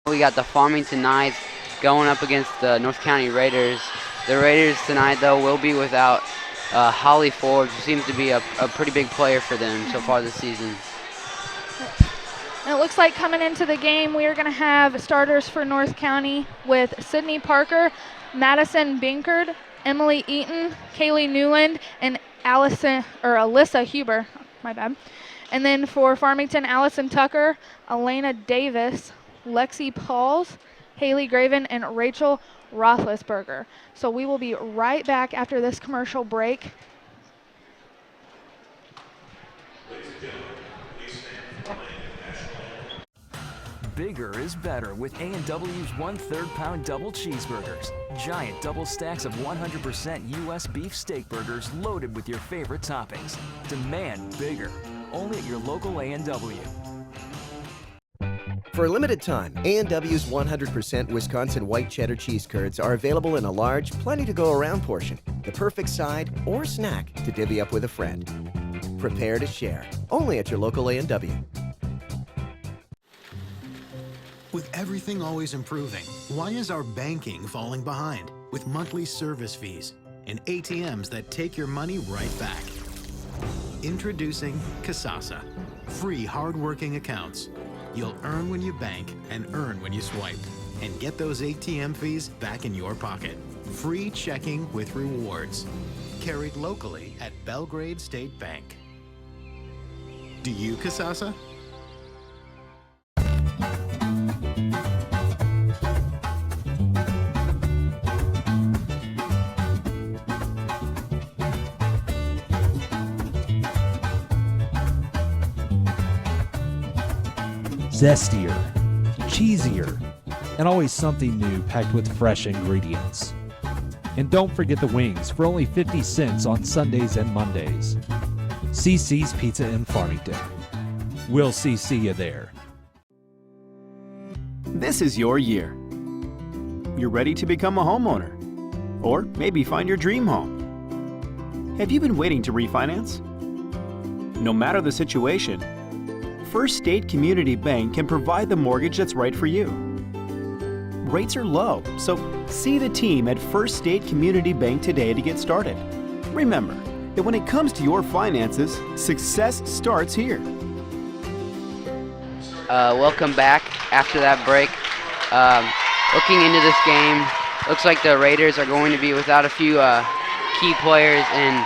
We got the Farmington Knights going up against the North County Raiders. The Raiders tonight, though, will be without Holly Ford, who seems to be a pretty big player for them so far this season. And it looks like coming into the game, we are going to have starters for North County with Sydney Parker, Madison Binkard, Emily Eaton, Kaylee Newland, and Alyssa Huber. My bad. And then for Farmington, Allison Tucker, Elena Davis, Lexi Pauls, Haley Graven, and Rachel Roethlisberger. So we will be right back after this commercial break. Bigger is better with A&W's 1/3 pound double cheeseburgers. Giant double stacks of 100% U.S. beef steak burgers loaded with your favorite toppings. Demand bigger. Only at your local A&W. For a limited time, A&W's 100% Wisconsin white cheddar cheese curds are available in a large, plenty to go around portion. The perfect side or snack to divvy up with a friend. Prepare to share. Only at your local A&W. With everything always improving, why is our banking falling behind? With monthly service fees and ATMs that take your money right back. Introducing Kasasa. Free hard-working accounts. You'll earn when you bank and earn when you swipe. And get those ATM fees back in your pocket. Free checking with rewards. Carried locally at Belgrade State Bank. Do you, Kasasa? Zestier, cheesier, and always something new packed with fresh ingredients. And don't forget the wings for only 50 cents on Sundays and Mondays. CC's Pizza in Farmington. We'll see you there. This is your year. You're ready to become a homeowner, or maybe find your dream home. Have you been waiting to refinance? No matter the situation, First State Community Bank can provide the mortgage that's right for you. Rates are low, so see the team at First State Community Bank today to get started. Remember that when it comes to your finances, success starts here. Welcome back after that break. Looking into this game, looks like the Raiders are going to be without a few key players, and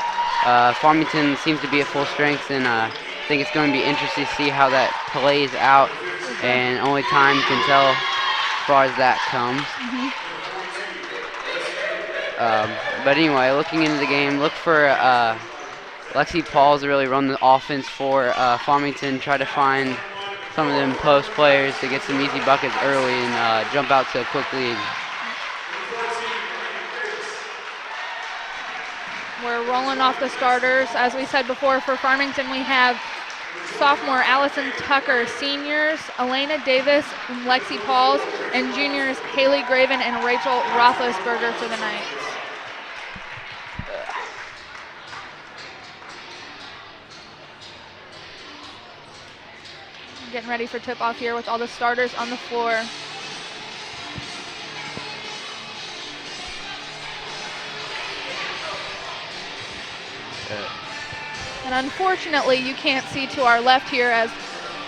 Farmington seems to be at full strength, and I think it's going to be interesting to see how that plays out, and only time can tell as far as that comes. But anyway, looking into the game, look for Lexi Pauls to really run the offense for Farmington, try to find some of them post players to get some easy buckets early and jump out to a quick lead. We're rolling off the starters. As we said before, for Farmington, we have sophomore Allison Tucker, seniors Elena Davis and Lexi Pauls, and juniors Haley Graven and Rachel Roethlisberger for the Knights. Getting ready for tip-off here with all the starters on the floor. And unfortunately, you can't see to our left here as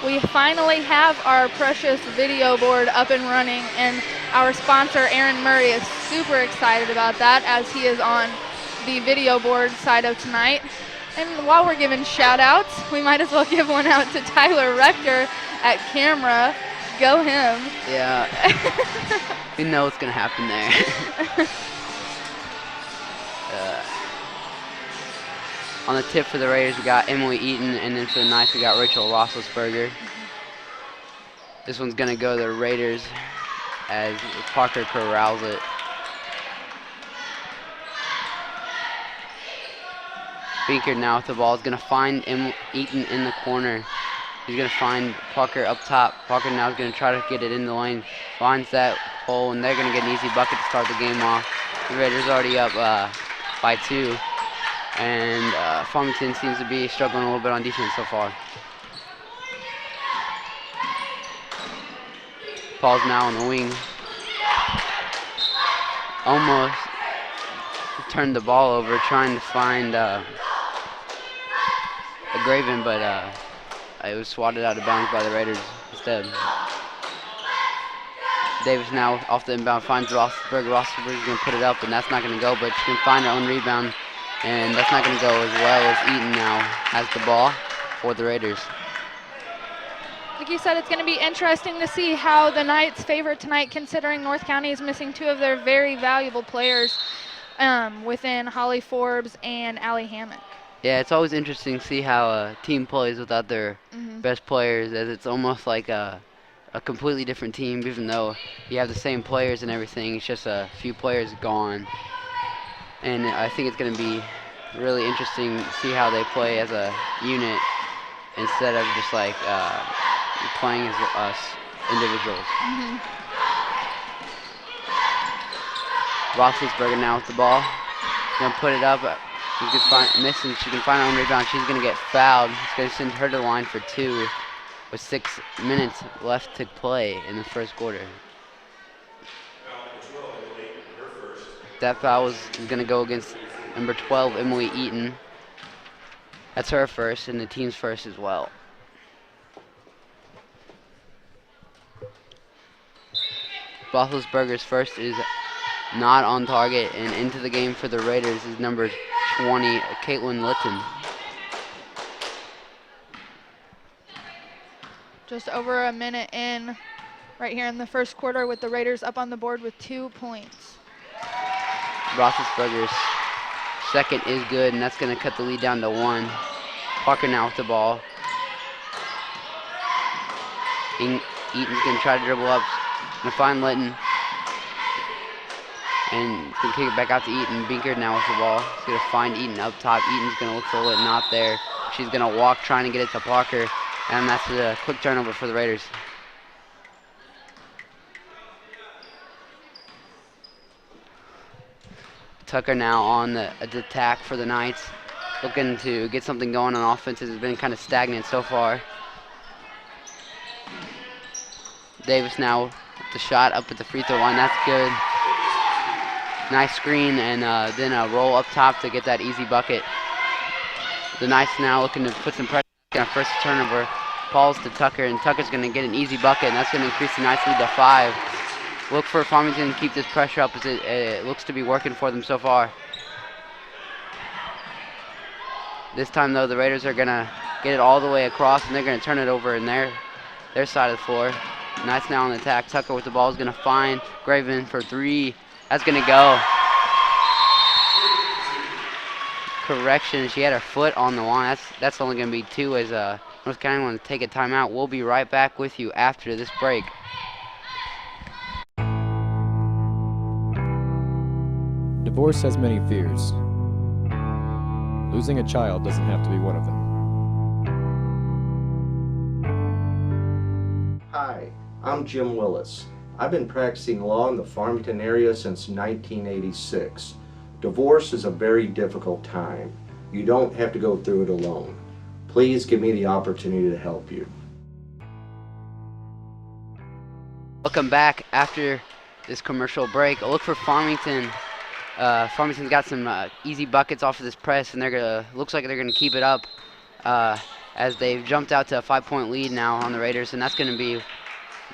we finally have our precious video board up and running, and our sponsor, Aaron Murray, is super excited about that as he is on the video board side of tonight. And while we're giving shout-outs, we might as well give one out to Tyler Rector at camera. Go him. Yeah. We know what's going to happen there. On the tip for the Raiders, we got Emily Eaton, and then for the Knights, we got Rachel Roethlisberger. This one's going to go to the Raiders as Parker corrals it. Binker now with the ball is going to find Eaton in the corner. He's going to find Parker up top. Parker now is going to try to get it in the lane. Finds that hole, and they're going to get an easy bucket to start the game off. The Raiders already up by 2. And Farmington seems to be struggling a little bit on defense so far. Paul's now on the wing. Almost turned the ball over trying to find a Graven, but it was swatted out of bounds by the Raiders instead. Davis now off the inbound finds Rossberg. Rossberg's going to put it up, and that's not going to go, but she can find her own rebound, and that's not going to go as well as Eaton now has the ball for the Raiders. Like you said, it's going to be interesting to see how the Knights favor tonight, considering North County is missing two of their very valuable players within Holly Forbes and Allie Hammock. Yeah, it's always interesting to see how a team plays without their best players, as it's almost like a completely different team, even though you have the same players and everything. It's just a few players gone. And I think it's going to be really interesting to see how they play as a unit instead of just like playing as us individuals. Roethlisberger now with the ball. Gonna put it up. She can find missing. She can find her own rebound. She's gonna get fouled. It's gonna send her to the line for 2 with 6 minutes left to play in the first quarter. That foul is gonna go against number 12, Emily Eaton. That's her first and the team's first as well. Roethlisberger's first is not on target, and into the game for the Raiders is number 20, Caitlin Litton. Just over a minute in right here in the first quarter with the Raiders up on the board with 2 points. Roethlisberger's second is good, and that's going to cut the lead down to 1. Parker now with the ball. Eaton's going to try to dribble up. Going to find Litton. And can kick it back out to Eaton. Binker now with the ball. He's going to find Eaton up top. Eaton's going to look for Litton, not there. She's going to walk trying to get it to Parker. And that's a quick turnover for the Raiders. Tucker now on the attack for the Knights. Looking to get something going on offense. It's been kind of stagnant so far. Davis now with the shot up at the free throw line. That's good. Nice screen and then a roll up top to get that easy bucket. The Knights now looking to put some pressure on a first turnover. Falls to Tucker, and Tucker's going to get an easy bucket, and that's going to increase the Knights lead to 5. Look for Farmington to keep this pressure up as it looks to be working for them so far. This time, though, the Raiders are going to get it all the way across, and they're going to turn it over in their side of the floor. Knights now on the attack. Tucker with the ball is going to find Graven for 3. That's going to go. Correction, she had her foot on the line. That's only going to be 2 as North County wants to take a timeout. We'll be right back with you after this break. Divorce has many fears. Losing a child doesn't have to be one of them. Hi, I'm Jim Willis. I've been practicing law in the Farmington area since 1986. Divorce is a very difficult time. You don't have to go through it alone. Please give me the opportunity to help you. Welcome back after this commercial break. A look for Farmington. Farmington's got some easy buckets off of this press, and looks like they're gonna keep it up as they've jumped out to a 5-point lead now on the Raiders, and that's gonna be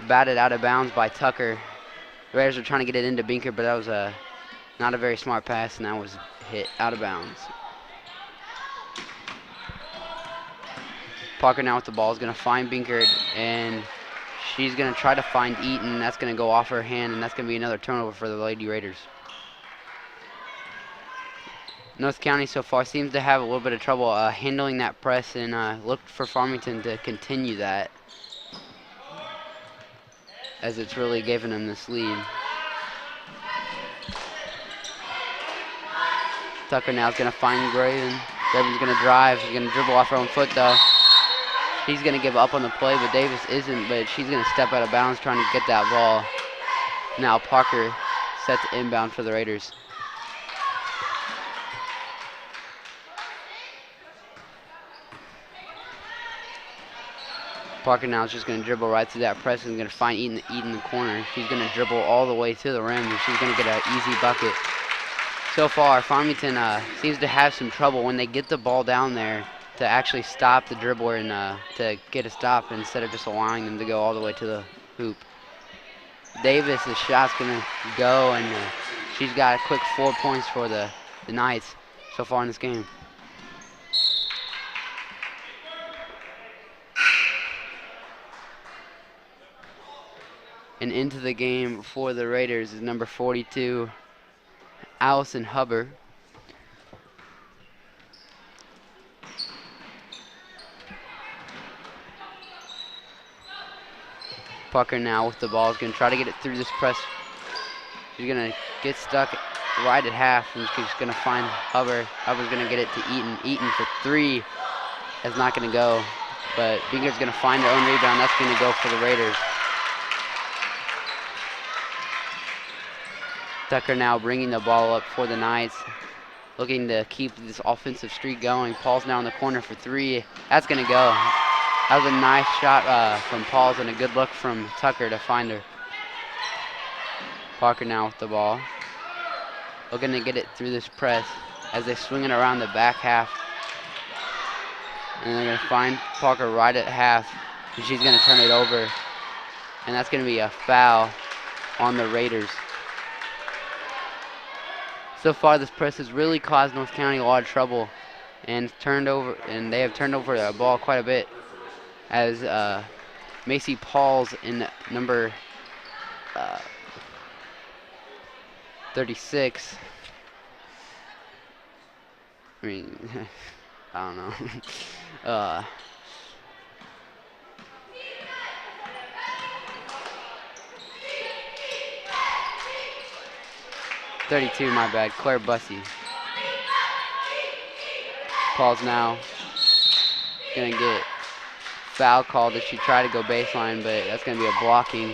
batted out of bounds by Tucker. The Raiders are trying to get it into Binker, but that was not a very smart pass, and that was hit out of bounds. Parker now with the ball is going to find Binkard, and she's going to try to find Eaton. That's going to go off her hand, and that's going to be another turnover for the Lady Raiders. North County so far seems to have a little bit of trouble handling that press, and look for Farmington to continue that, as it's really given them this lead. Tucker now is going to find Graven. Graven's going to drive. She's going to dribble off her own foot, though. She's going to give up on the play, but Davis isn't, but she's going to step out of bounds trying to get that ball. Now Parker set to inbound for the Raiders. Parker now is just going to dribble right through that press and going to find Eaton in the corner. She's going to dribble all the way to the rim, and she's going to get an easy bucket. So far, Farmington seems to have some trouble when they get the ball down there to actually stop the dribbler and to get a stop instead of just allowing them to go all the way to the hoop. Davis, the shot's going to go, and she's got a quick 4 points for the Knights so far in this game. And into the game for the Raiders is number 42, Allison Hubbard. Pucker now with the ball is going to try to get it through this press. She's going to get stuck right at half, and she's going to find Hubbard. Hubbard's going to get it to Eaton. Eaton for 3. That's not going to go, but Binger's going to find her own rebound. That's going to go for the Raiders. Tucker now bringing the ball up for the Knights, looking to keep this offensive streak going. Paul's now in the corner for 3. That's going to go. That was a nice shot from Paul's and a good look from Tucker to find her. Parker now with the ball, looking to get it through this press as they swing it around the back half. And they're going to find Parker right at half, and she's going to turn it over. And that's going to be a foul on the Raiders. So far, this press has really caused North County a lot of trouble, and they have turned over the ball quite a bit. As Macy Pauls in number 36. I mean, I don't know. 32, my bad. Claire Bussey. Paul's now gonna get foul called if she tried to go baseline, but that's gonna be a blocking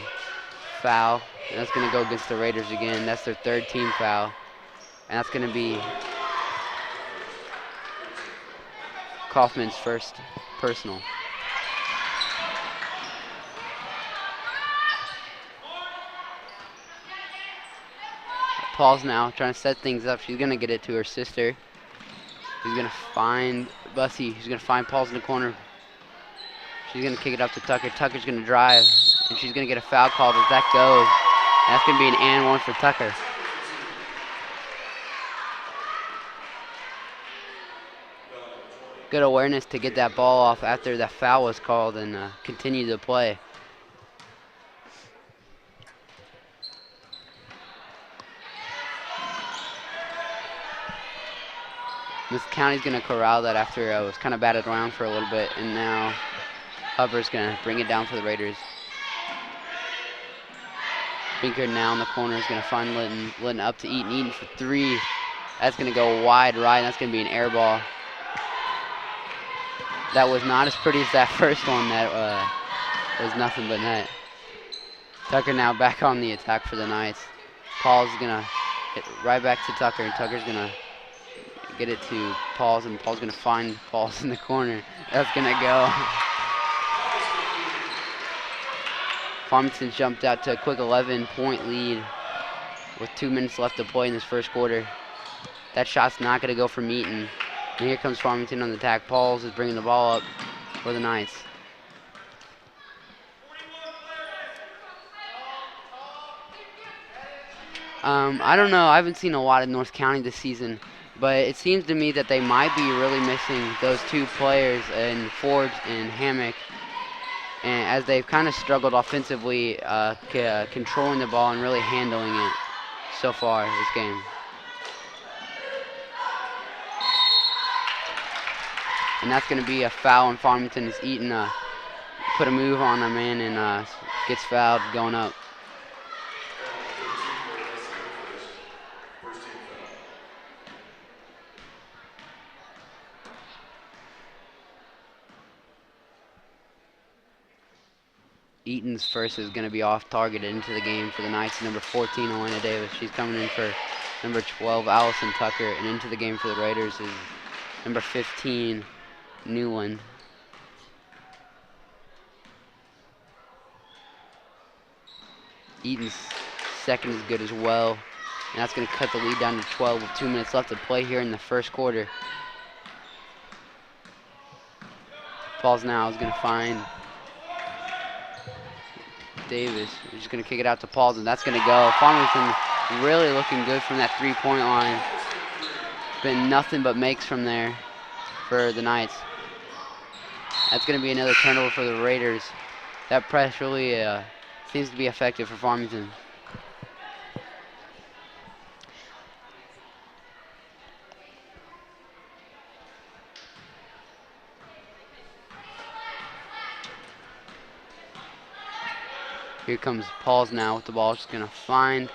foul. And that's gonna go against the Raiders again. That's their 3rd team foul. And that's gonna be Kaufman's 1st personal. Paul's now trying to set things up. She's going to get it to her sister. She's going to find Bussey. She's going to find Paul's in the corner. She's going to kick it up to Tucker. Tucker's going to drive, and she's going to get a foul called as that goes. And that's going to be an and 1 for Tucker. Good awareness to get that ball off after that foul was called and continue to play. This County's going to corral that after it was kind of batted around for a little bit, and now Hubbard's going to bring it down for the Raiders. Binker now in the corner is going to find Linton. Linton up to Eaton. Eaton for 3. That's going to go wide right, and that's going to be an air ball. That was not as pretty as that first one. That was nothing but net. Tucker now back on the attack for the Knights. Paul's going to hit right back to Tucker, and Tucker's going to get it to Pauls, and Paul's going to find Pauls in the corner. That's going to go. Farmington jumped out to a quick 11-point lead with 2 minutes left to play in this first quarter. That shot's not going to go from Eaton. And here comes Farmington on the attack. Pauls is bringing the ball up for the Knights. I don't know. I haven't seen a lot of North County this season, but it seems to me that they might be really missing those 2 players in Forbes and Hammock, and as they've kind of struggled offensively, controlling the ball and really handling it so far this game. And that's going to be a foul, and Farmington is Eaton put a move on a man and gets fouled going up. Eaton's first is going to be off targeted into the game for the Knights. Number 14, Elena Davis. She's coming in for number 12, Allison Tucker. And into the game for the Raiders is number 15, Newland. Eaton's second is good as well. And that's going to cut the lead down to 12 with 2 minutes left to play here in the first quarter. Pauls now is going to find Davis. He's just going to kick it out to Pauls, and that's going to go. Farmington really looking good from that three-point line. Been nothing but makes from there for the Knights. That's going to be another turnover for the Raiders. That press really seems to be effective for Farmington. Here comes Pauls now with the ball. Just going to find.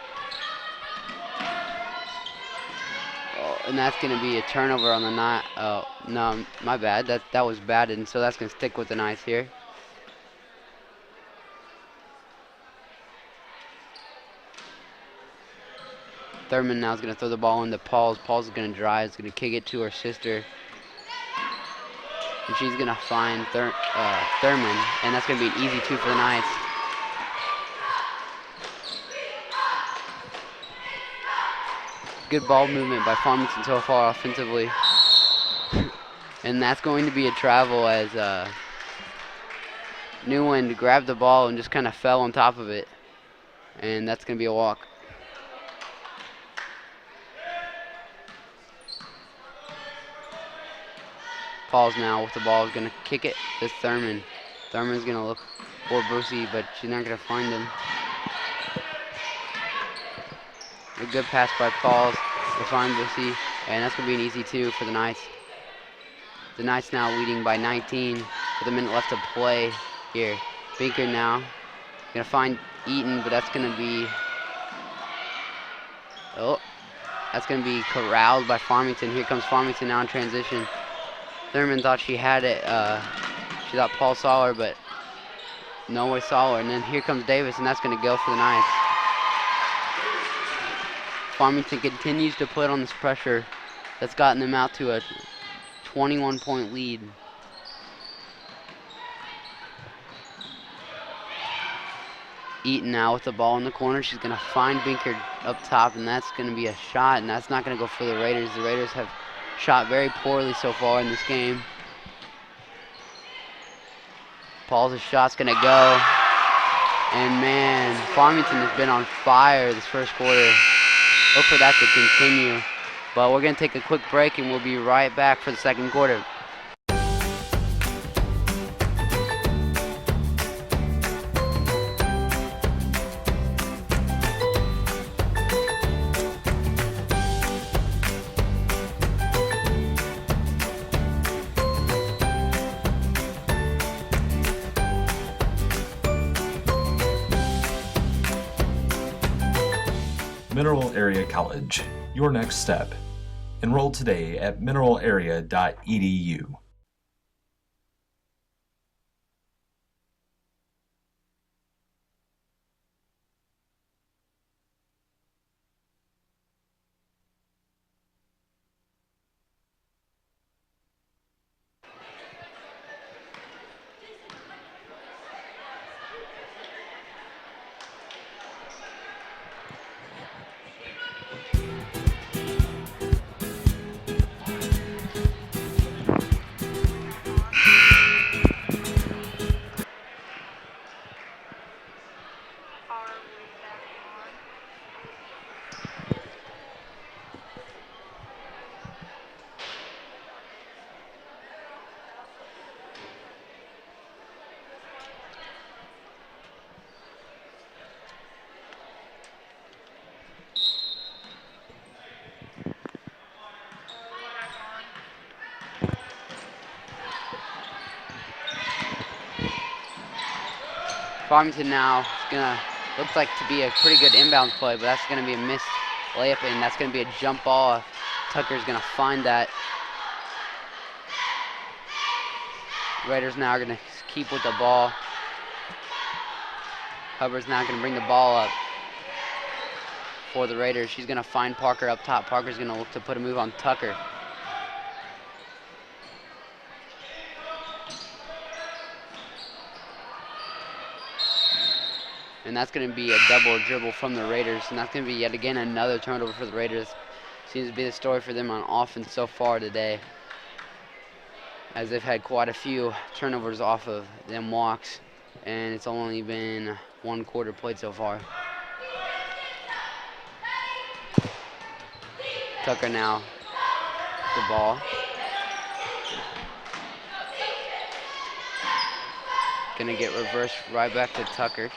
Oh, and that's going to be a turnover on the Knights. Oh, no, my bad. That was bad, and so that's going to stick with the Knights here. Thurman now is going to throw the ball into Pauls. Pauls is going to drive. Is going to kick it to her sister. And she's going to find Thurman, and that's going to be an easy two for the Knights. Good ball movement by Farmington so far offensively. And that's going to be a travel as Newland grabbed the ball and just kind of fell on top of it. And that's going to be a walk. Pauls now with the ball is going to kick it to Thurman. Thurman's going to look for Brucey, but she's not going to find him. A good pass by Pauls to find Bussy, and that's going to be an easy two for the Knights. The Knights now leading by 19 with a minute left to play here. Binker now going to find Eaton, but that's going to be... Oh, that's going to be corralled by Farmington. Here comes Farmington now in transition. Thurman thought she had it. She thought Paul saw her, but no one saw her. And then here comes Davis, and that's going to go for the Knights. Farmington continues to put on this pressure that's gotten them out to a 21-point lead. Eaton now with the ball in the corner. She's going to find Binker up top, and that's going to be a shot, and that's not going to go for the Raiders. The Raiders have shot very poorly so far in this game. Paul's shot's going to go. And, man, Farmington has been on fire this first quarter. Look for that to continue. But we're going to take a quick break, and we'll be right back for the second quarter. Mineral Area College, your next step. Enroll today at mineralarea.edu. Farmington now is gonna look like to be a pretty good inbound play, but that's gonna be a missed layup, and that's gonna be a jump ball. Tucker's gonna find that. Raiders now are gonna keep with the ball. Hubbard's now gonna bring the ball up for the Raiders. She's gonna find Parker up top. Parker's gonna look to put a move on Tucker. And that's going to be a double dribble from the Raiders. And that's going to be yet again another turnover for the Raiders. Seems to be the story for them on offense so far today, as they've had quite a few turnovers off of them walks. And it's only been 1 quarter played so far. Tucker now, the ball. Gonna get reversed right back to Tucker.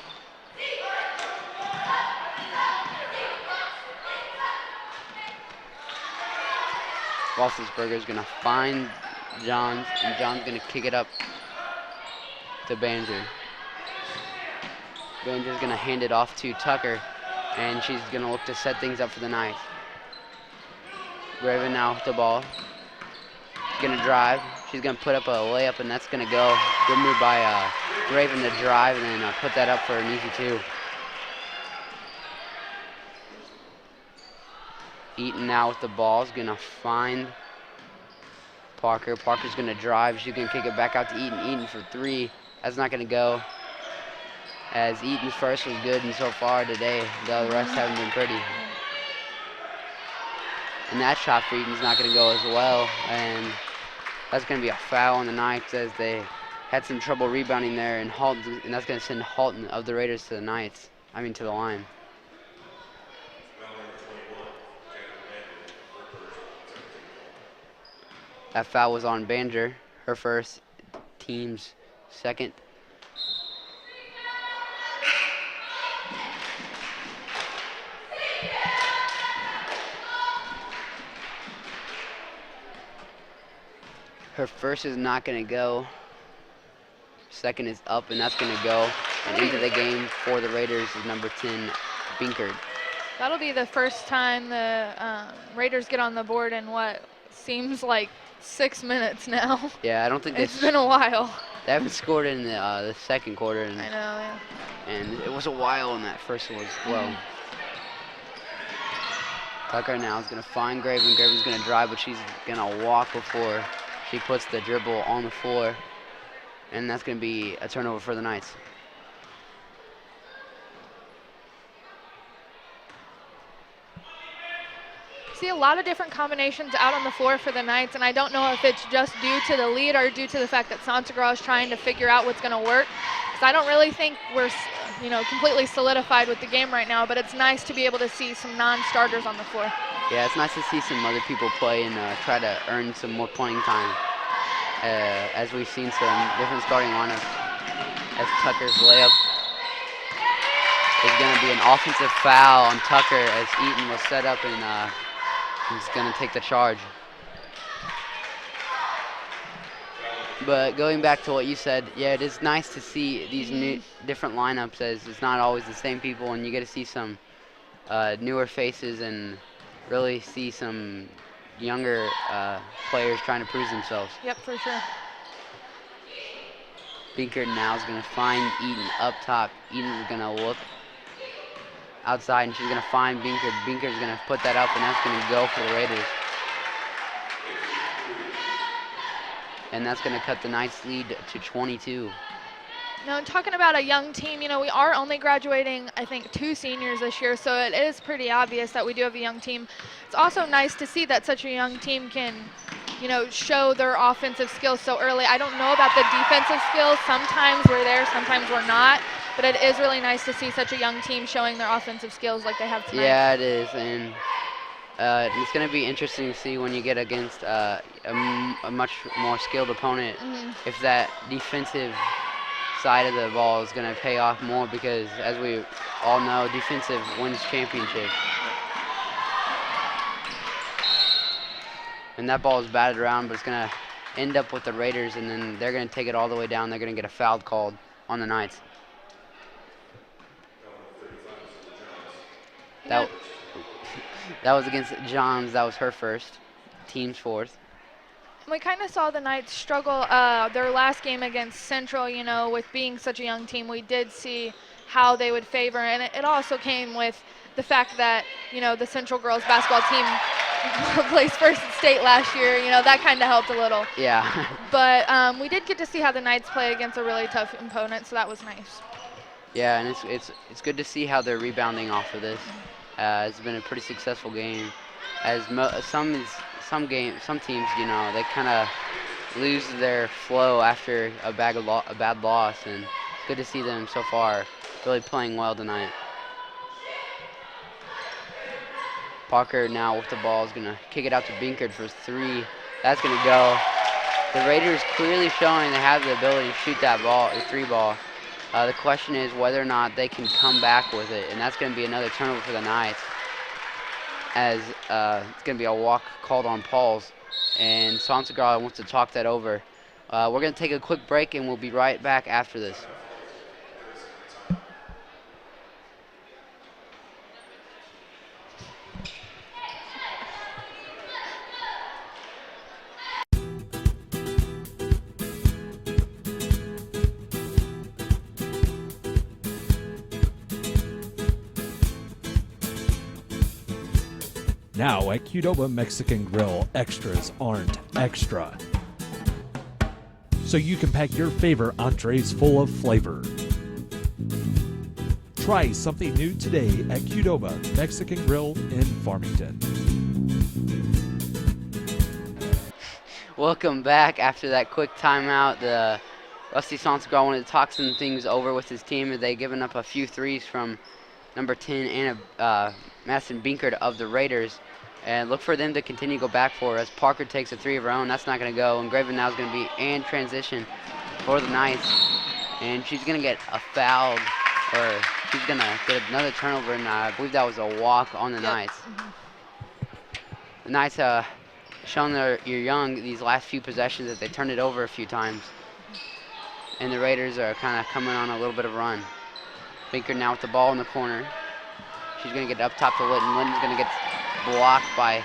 Roethlisberger's gonna find Johns, and John's gonna kick it up to Banjer. Banjer's gonna hand it off to Tucker, and she's gonna look to set things up for the Knights. Graven now with the ball. She's gonna drive. She's gonna put up a layup, and that's gonna go. Good move by Graven to drive and then put that up for an easy 2. Eaton now with the ball is gonna find Parker. Parker's gonna drive. She's gonna kick it back out to Eaton. Eaton for 3. That's not gonna go, as Eaton's first was good, and so far today the rest haven't been pretty. And that shot for Eaton's not gonna go as well, and that's gonna be a foul on the Knights, as they had some trouble rebounding there, and Halton, and that's gonna send Halton of the Raiders to the Knights. I mean to the line. That foul was on Banjer, her first, team's second. Her first is not going to go. Second is up, and that's going to go. And into the game for the Raiders is number 10, Binkard. That'll be the first time the Raiders get on the board in what seems like 6 minutes now. Yeah, I don't think it's been a while. They haven't scored in the second quarter. And, I know, yeah. And it was a while in that first one as well. Tucker now is going to find Graven. Graven's going to drive, but she's going to walk before she puts the dribble on the floor. And that's going to be a turnover for the Knights. See a lot of different combinations out on the floor for the Knights, and I don't know if it's just due to the lead or due to the fact that Santagra is trying to figure out what's going to work. Because I don't really think we're, completely solidified with the game right now, but it's nice to be able to see some non-starters on the floor. Yeah, it's nice to see some other people play and try to earn some more playing time. As we've seen some different starting lineups, as Tucker's layup is going to be an offensive foul on Tucker, as Eaton was set up and he's going to take the charge. But going back to what you said, yeah, it is nice to see these new different lineups, as it's not always the same people, and you get to see some newer faces and really see some younger players trying to prove themselves. Yep, for sure. Binkard now is going to find Eaton up top. Eaton is going to look outside, and she's going to find Binkard. Binkard's going to put that up, and that's going to go for the Raiders. And that's going to cut the Knights' lead to 22. Now, talking about a young team, we are only graduating, I think, 2 seniors this year, so it is pretty obvious that we do have a young team. It's also nice to see that such a young team can, show their offensive skills so early. I don't know about the defensive skills. Sometimes we're there, sometimes we're not. But it is really nice to see such a young team showing their offensive skills like they have tonight. Yeah, it is. And it's going to be interesting to see when you get against a much more skilled opponent, if that defensive side of the ball is going to pay off more, because as we all know, defensive wins championships. And that ball is batted around, but it's going to end up with the Raiders, and then they're going to take it all the way down. They're going to get a foul called on the Knights. That was against Johns. That was her first, team's fourth. We kind of saw the Knights struggle their last game against Central, with being such a young team. We did see how they would favor, and it also came with the fact that, the Central girls basketball team placed first in state last year. That kind of helped a little. Yeah. But we did get to see how the Knights play against a really tough opponent, so that was nice. Yeah, and it's good to see how they're rebounding off of this. It's been a pretty successful game. As some teams, you know, they kind of lose their flow after a bad loss, and it's good to see them so far really playing well tonight. Parker now with the ball is gonna kick it out to Binkard for 3. That's gonna go. The Raiders clearly showing they have the ability to shoot that ball, the 3 ball. The question is whether or not they can come back with it, and that's going to be another turnover for the Knights, as it's going to be a walk called on Pauls, and Sansagar wants to talk that over. We're going to take a quick break, and we'll be right back after this. Now at Qdoba Mexican Grill, extras aren't extra. So you can pack your favorite entrees full of flavor. Try something new today at Qdoba Mexican Grill in Farmington. Welcome back after that quick timeout. The Rusty Sansagar wanted to talk some things over with his team, as they've given up a few threes from number 10 Anna Madison Binkard of the Raiders. And look for them to continue to go back for as Parker takes a 3 of her own. That's not going to go. And Graven now is going to be in transition for the Knights. And she's going to get a foul, or she's going to get another turnover. And I believe that was a walk on the Knights. The Knights shown you're young these last few possessions that they turned it over a few times. And the Raiders are kind of coming on a little bit of a run. Binkard now with the ball in the corner. She's going to get up top to Litton. Litton's going to get blocked by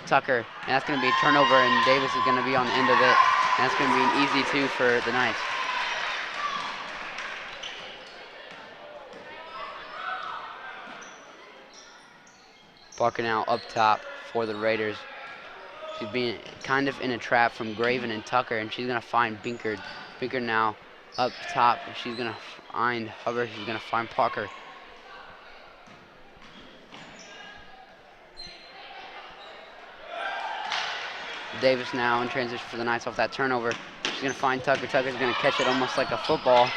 Tucker. And that's going to be a turnover, and Davis is going to be on the end of it. And that's going to be an easy 2 for the Knights. Parker now up top for the Raiders. She's being kind of in a trap from Graven and Tucker, and she's going to find Binkard. Binkard now up top. She's going to find Hubbard. She's going to find Parker. Davis now in transition for the Knights off that turnover. She's going to find Tucker. Tucker's going to catch it almost like a football.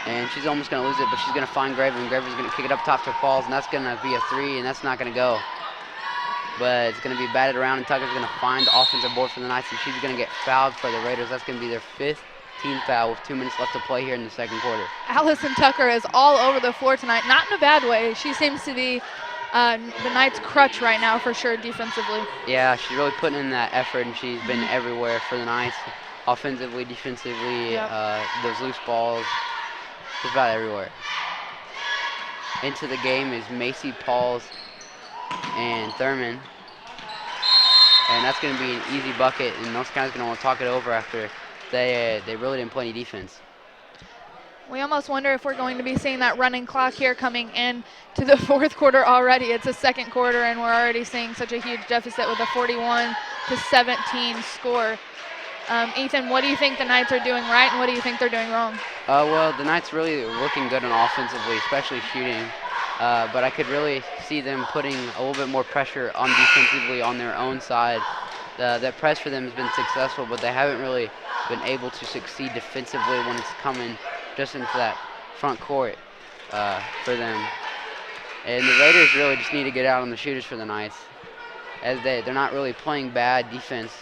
And she's almost going to lose it, but she's going to find Graven. Graven's going to kick it up top to Falls, and that's going to be a 3, and that's not going to go. But it's going to be batted around, and Tucker's going to find the offensive board for the Knights, and she's going to get fouled for the Raiders. That's going to be their 5th team foul with 2 minutes left to play here in the second quarter. Allison Tucker is all over the floor tonight, not in a bad way. She seems to be the Knights' crutch right now for sure defensively. Yeah, she's really putting in that effort, and she's been everywhere for the Knights, offensively, defensively, those loose balls, just about everywhere. Into the game is Macy Pauls and Thurman, and that's going to be an easy bucket, and North Carolina's going to want to talk it over after they really didn't play any defense. We almost wonder if we're going to be seeing that running clock here coming in to the fourth quarter already. It's a second quarter, and we're already seeing such a huge deficit with a 41-17 score. Ethan, what do you think the Knights are doing right, and what do you think they're doing wrong? Well, the Knights really looking good on offensively, especially shooting. But I could really see them putting a little bit more pressure on defensively on their own side. That press for them has been successful, but they haven't really been able to succeed defensively when it's coming just into that front court for them. And the Raiders really just need to get out on the shooters for the Knights, as they're not really playing bad defense,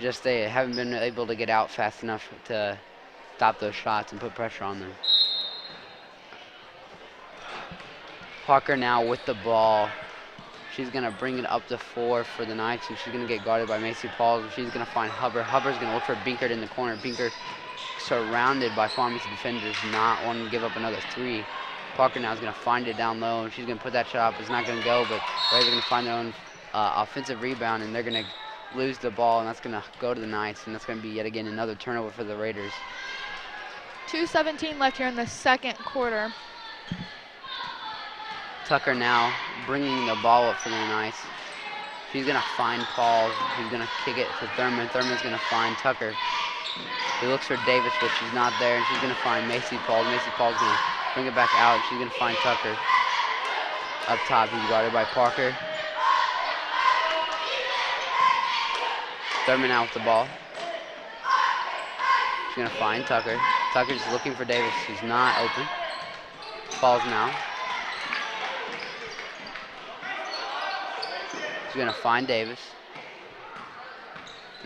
just they haven't been able to get out fast enough to stop those shots and put pressure on them. Parker now with the ball. She's going to bring it up to 4 for the Knights, and she's going to get guarded by Macy Pauls. She's going to find Hubbard. Hubbard's going to look for Binkard in the corner. Binkard surrounded by Farmington defenders, not wanting to give up another 3. Parker now is going to find it down low, and she's going to put that shot up. It's not going to go, but Raiders are going to find their own offensive rebound, and they're going to lose the ball, and that's going to go to the Knights, and that's going to be yet again another turnover for the Raiders. 2:17 left here in the second quarter. Tucker now bringing the ball up for the Knights. She's going to find Pauls. He's going to kick it to Thurman. Thurman's going to find Tucker. He looks for Davis, but she's not there, and she's going to find Macy Pauls. Macy Pauls going to Bring it back out. She's going to find Tucker. Up top, he's guarded by Parker. Thurman out with the ball. She's going to find Tucker. Tucker's looking for Davis. He's not open. Falls now. She's going to find Davis.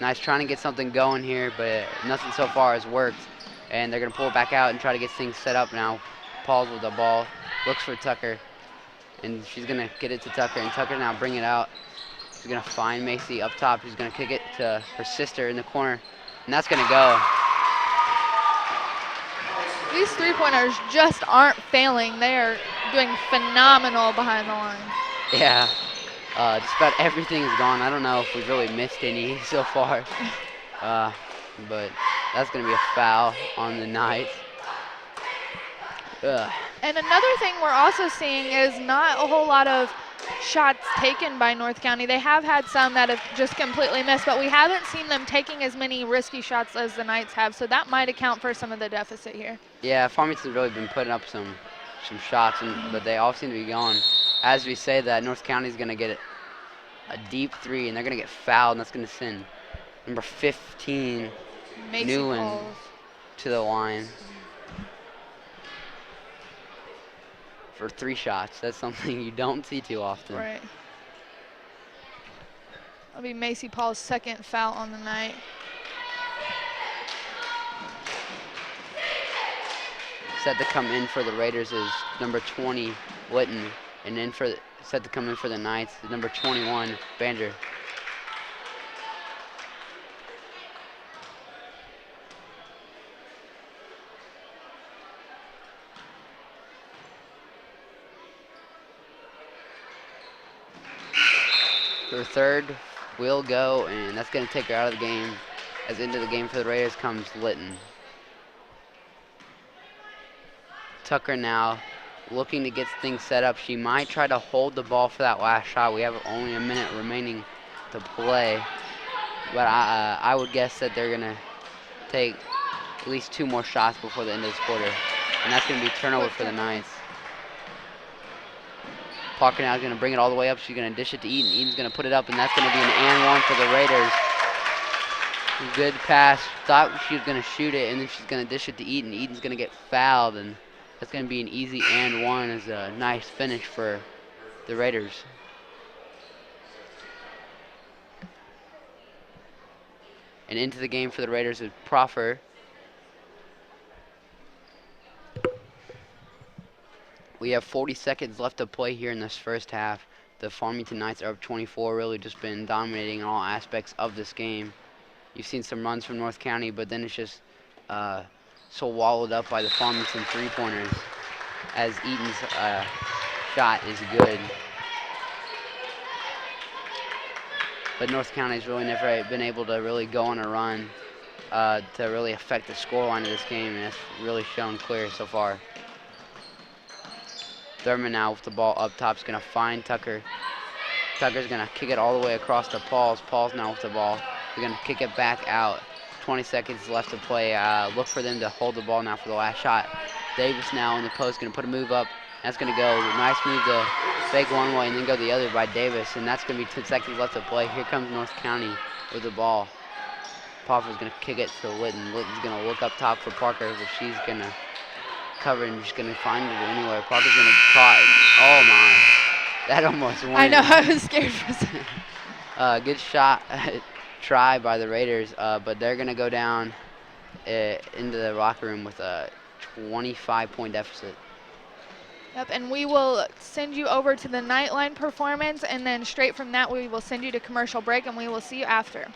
Nice trying to get something going here, but nothing so far has worked. And they're going to pull it back out and try to get things set up now. Paul's with the ball. Looks for Tucker. And she's going to get it to Tucker. And Tucker now bring it out. She's going to find Macy up top. She's going to kick it to her sister in the corner. And that's going to go. These three-pointers just aren't failing. They are doing phenomenal behind the line. Yeah. Just about everything is gone. I don't know if we've really missed any so far. But that's going to be a foul on the night. Ugh. And another thing we're also seeing is not a whole lot of shots taken by North County. They have had some that have just completely missed, but we haven't seen them taking as many risky shots as the Knights have, so that might account for some of the deficit here. Yeah, Farmington's really been putting up some shots, but they all seem to be going. As we say that, North County's going to get a deep three, and they're going to get fouled, and that's going to send number 15, Macy Newland, Pauls to the line for 3 shots. That's something you don't see too often. Right. That'll be Macy Paul's second foul on the night. Set to come in for the Raiders is number 20, Litton, and then set to come in for the Knights is number 21, Bander. Her third will go, and that's going to take her out of the game. As into the game for the Raiders comes Litton. Tucker now looking to get things set up. She might try to hold the ball for that last shot. We have only a minute remaining to play. But I would guess that they're going to take at least 2 more shots before the end of this quarter. And that's going to be turnover for the Knights. Parker now is going to bring it all the way up. She's going to dish it to Eaton. Eaton's going to put it up, and that's going to be an and one for the Raiders. Good pass. Thought she was going to shoot it, and then she's going to dish it to Eaton. Eaton's going to get fouled, and that's going to be an easy and one as a nice finish for the Raiders. And into the game for the Raiders is Proffer. We have 40 seconds left to play here in this first half. The Farmington Knights are up 24, really just been dominating in all aspects of this game. You've seen some runs from North County, but then it's just so wallowed up by the Farmington three-pointers as Eaton's shot is good. But North County's really never been able to really go on a run to really affect the scoreline of this game, and that's really shown clear so far. Thurman now with the ball up top is going to find Tucker. Tucker's going to kick it all the way across to Pauls. Pauls now with the ball. They're going to kick it back out. 20 seconds left to play. Look for them to hold the ball now for the last shot. Davis now in the post going to put a move up. That's going to go. Nice move to fake one way and then go the other by Davis. And that's going to be 10 seconds left to play. Here comes North County with the ball. Poffer's going to kick it to Litton. Litton's going to look up top for Parker, but she's going to cover and just going to find it anywhere. Parker's going to caught. Oh, my. That almost went. I know. I was scared for a second. Good shot. Try by the Raiders, but they're going to go down into the locker room with a 25-point deficit. Yep, and we will send you over to the Nightline performance, and then straight from that we will send you to commercial break, and we will see you after.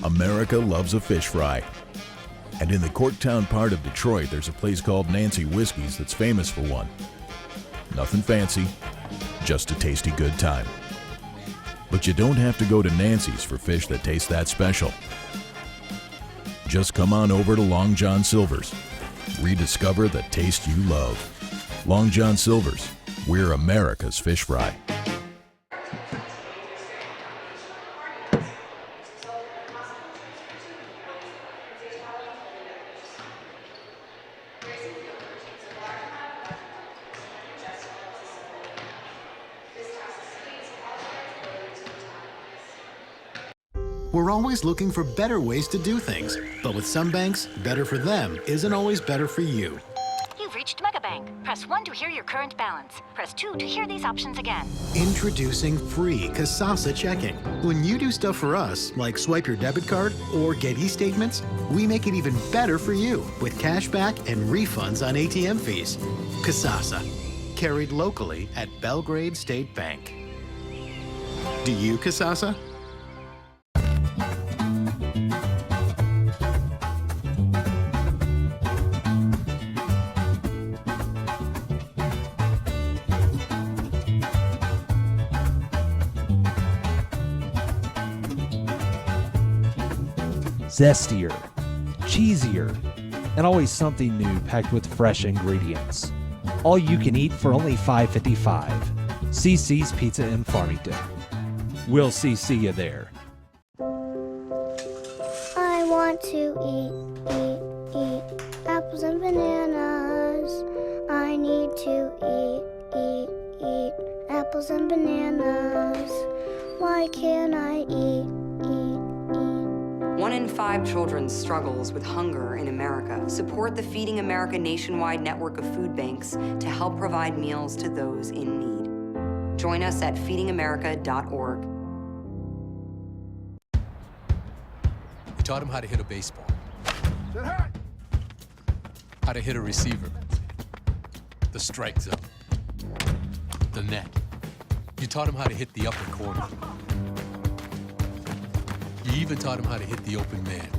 America loves a fish fry. And in the Corktown part of Detroit, there's a place called Nancy Whiskey's that's famous for one. Nothing fancy, just a tasty good time. But you don't have to go to Nancy's for fish that taste that special. Just come on over to Long John Silver's. Rediscover the taste you love. Long John Silver's, we're America's fish fry. We're always looking for better ways to do things, but with some banks, better for them isn't always better for you. You've reached Megabank. Press 1 to hear your current balance. Press 2 to hear these options again. Introducing free Kasasa checking. When you do stuff for us, like swipe your debit card or get e-statements, we make it even better for you with cashback and refunds on ATM fees. Kasasa, carried locally at Belgrade State Bank. Do you, Kasasa? Zestier, cheesier, and always something new packed with fresh ingredients. All you can eat for only $5.55. CC's Pizza in Farmington. We'll see you there. I want to eat apples and bananas. I need to eat apples and bananas. Why can't I eat? 1 in 5 children struggles with hunger in America. Support the Feeding America nationwide network of food banks to help provide meals to those in need. Join us at feedingamerica.org. We taught him how to hit a baseball, how to hit a receiver, the strike zone, the net. You taught him how to hit the upper corner. You even taught him how to hit the open man.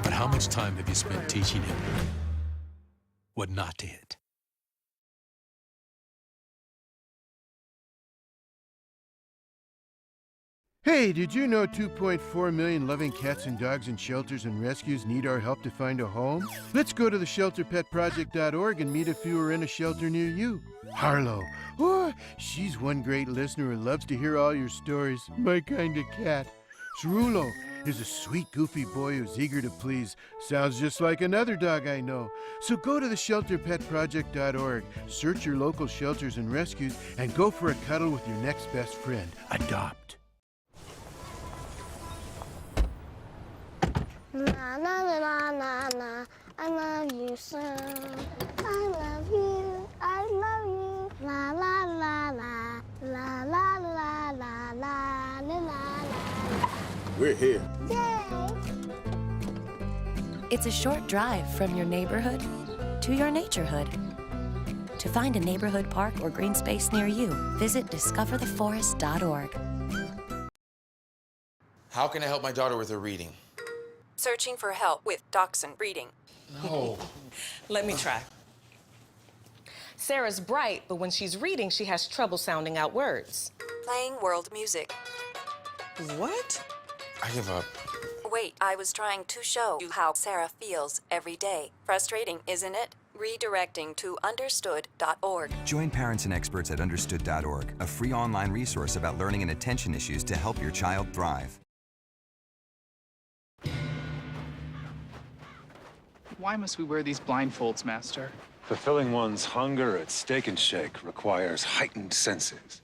But how much time have you spent teaching him what not to hit? Hey, did you know 2.4 million loving cats and dogs in shelters and rescues need our help to find a home? Let's go to theshelterpetproject.org and meet if you are in a shelter near you. Harlow, oh, she's one great listener and loves to hear all your stories. My kind of cat. Cerulo is a sweet, goofy boy who's eager to please. Sounds just like another dog I know. So go to theshelterpetproject.org, search your local shelters and rescues, and go for a cuddle with your next best friend. Adopt. Na na na na na, I love you so. I love you, I love you. La la la la, la la la la la la la. We're here. Yay! It's a short drive from your neighborhood to your naturehood. To find a neighborhood park or green space near you, visit discovertheforest.org. How can I help my daughter with her reading? Searching for help with dachshund breeding. No. Let me try. Sarah's bright, but when she's reading, she has trouble sounding out words. Playing world music. What? I give up. Wait, I was trying to show you how Sarah feels every day. Frustrating, isn't it? Redirecting to understood.org. Join parents and experts at understood.org, a free online resource about learning and attention issues to help your child thrive. Why must we wear these blindfolds, Master? Fulfilling one's hunger at Steak and Shake requires heightened senses.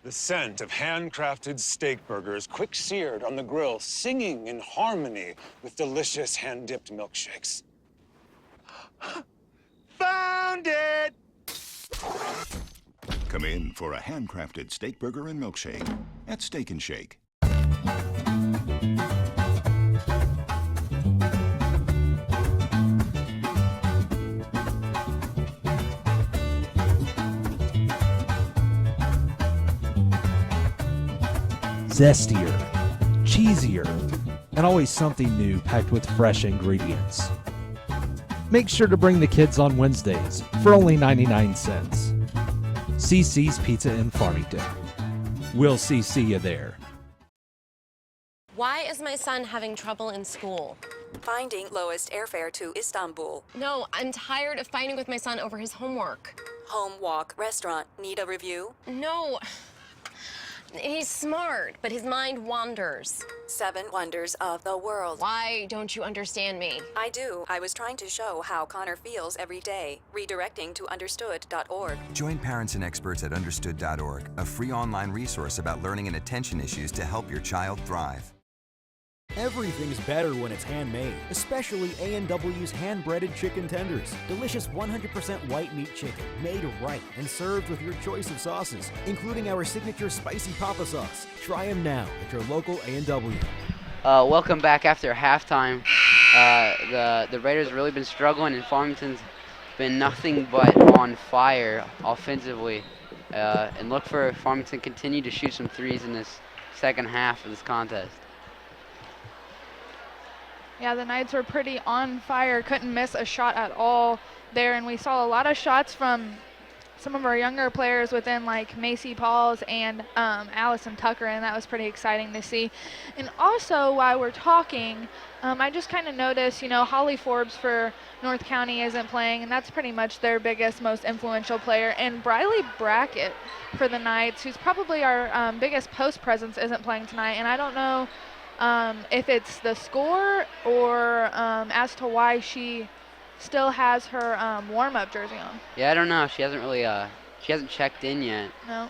The scent of handcrafted steak burgers, quick seared on the grill, singing in harmony with delicious hand-dipped milkshakes. Found it! Come in for a handcrafted steak burger and milkshake at Steak and Shake. zestier, cheesier, and always something new packed with fresh ingredients. Make sure to bring the kids on Wednesdays for only 99 cents. CC's Pizza in Farmington. We'll see you there. Why is my son having trouble in school? Finding lowest airfare to Istanbul. No, I'm tired of fighting with my son over his homework. Home, walk, restaurant. Need a review? No. He's smart, but his mind wanders. 7 wonders of the world. Why don't you understand me? I do. I was trying to show how Connor feels every day. Redirecting to understood.org. Join parents and experts at understood.org, a free online resource about learning and attention issues to help your child thrive. Everything's better when it's handmade, especially A&W's hand-breaded chicken tenders. Delicious 100% white meat chicken, made right and served with your choice of sauces, including our signature spicy papa sauce. Try them now at your local A&W. Welcome back after halftime. The Raiders have really been struggling, and Farmington's been nothing but on fire offensively. And look for Farmington to continue to shoot some threes in this second half of this contest. Yeah, the Knights were pretty on fire, couldn't miss a shot at all there, and we saw a lot of shots from some of our younger players within, like Macy Pauls and Allison Tucker, and that was pretty exciting to see. And also, while we're talking, I just kind of noticed, Holly Forbes for North County isn't playing, and that's pretty much their biggest, most influential player. And Briley Brackett for the Knights, who's probably our biggest post presence, isn't playing tonight, and I don't know if it's the score or as to why she still has her warm-up jersey on. Yeah, I don't know. She hasn't really she hasn't checked in yet. No.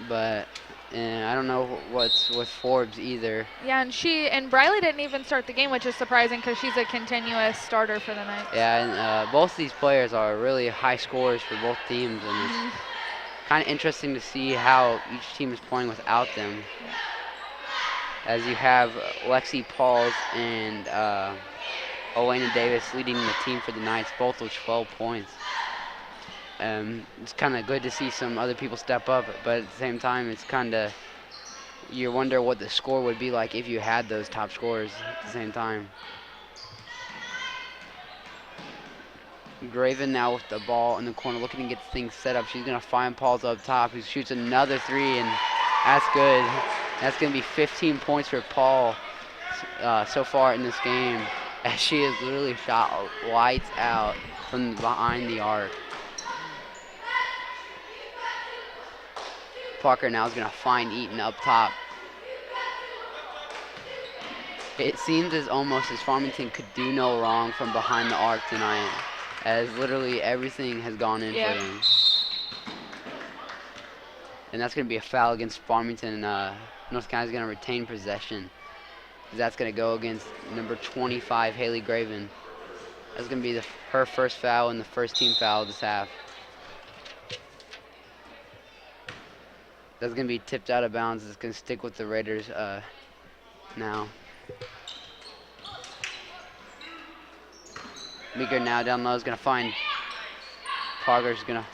But I don't know what's with Forbes either. Yeah, and Briley didn't even start the game, which is surprising because she's a continuous starter for the Knights. Yeah, and both these players are really high scorers for both teams, and it's kind of interesting to see how each team is playing without them. Yeah. As you have Lexi Pauls and Elena Davis leading the team for the Knights, both with 12 points. It's kind of good to see some other people step up, but at the same time, it's kind of, you wonder what the score would be like if you had those top scorers at the same time. Graven now with the ball in the corner, looking to get things set up. She's going to find Pauls up top, who shoots another three, and that's good. That's going to be 15 points for Paul so far in this game, as she has literally shot lights out from behind the arc. Parker now is going to find Eaton up top. It seems almost as Farmington could do no wrong from behind the arc tonight, as literally everything has gone in for them. And that's going to be a foul against Farmington. North County is going to retain possession. That's going to go against number 25, Haley Graven. That's going to be her first foul and the first team foul of this half. That's going to be tipped out of bounds. It's going to stick with the Raiders now. Meeker now down low is going to find Parker's going to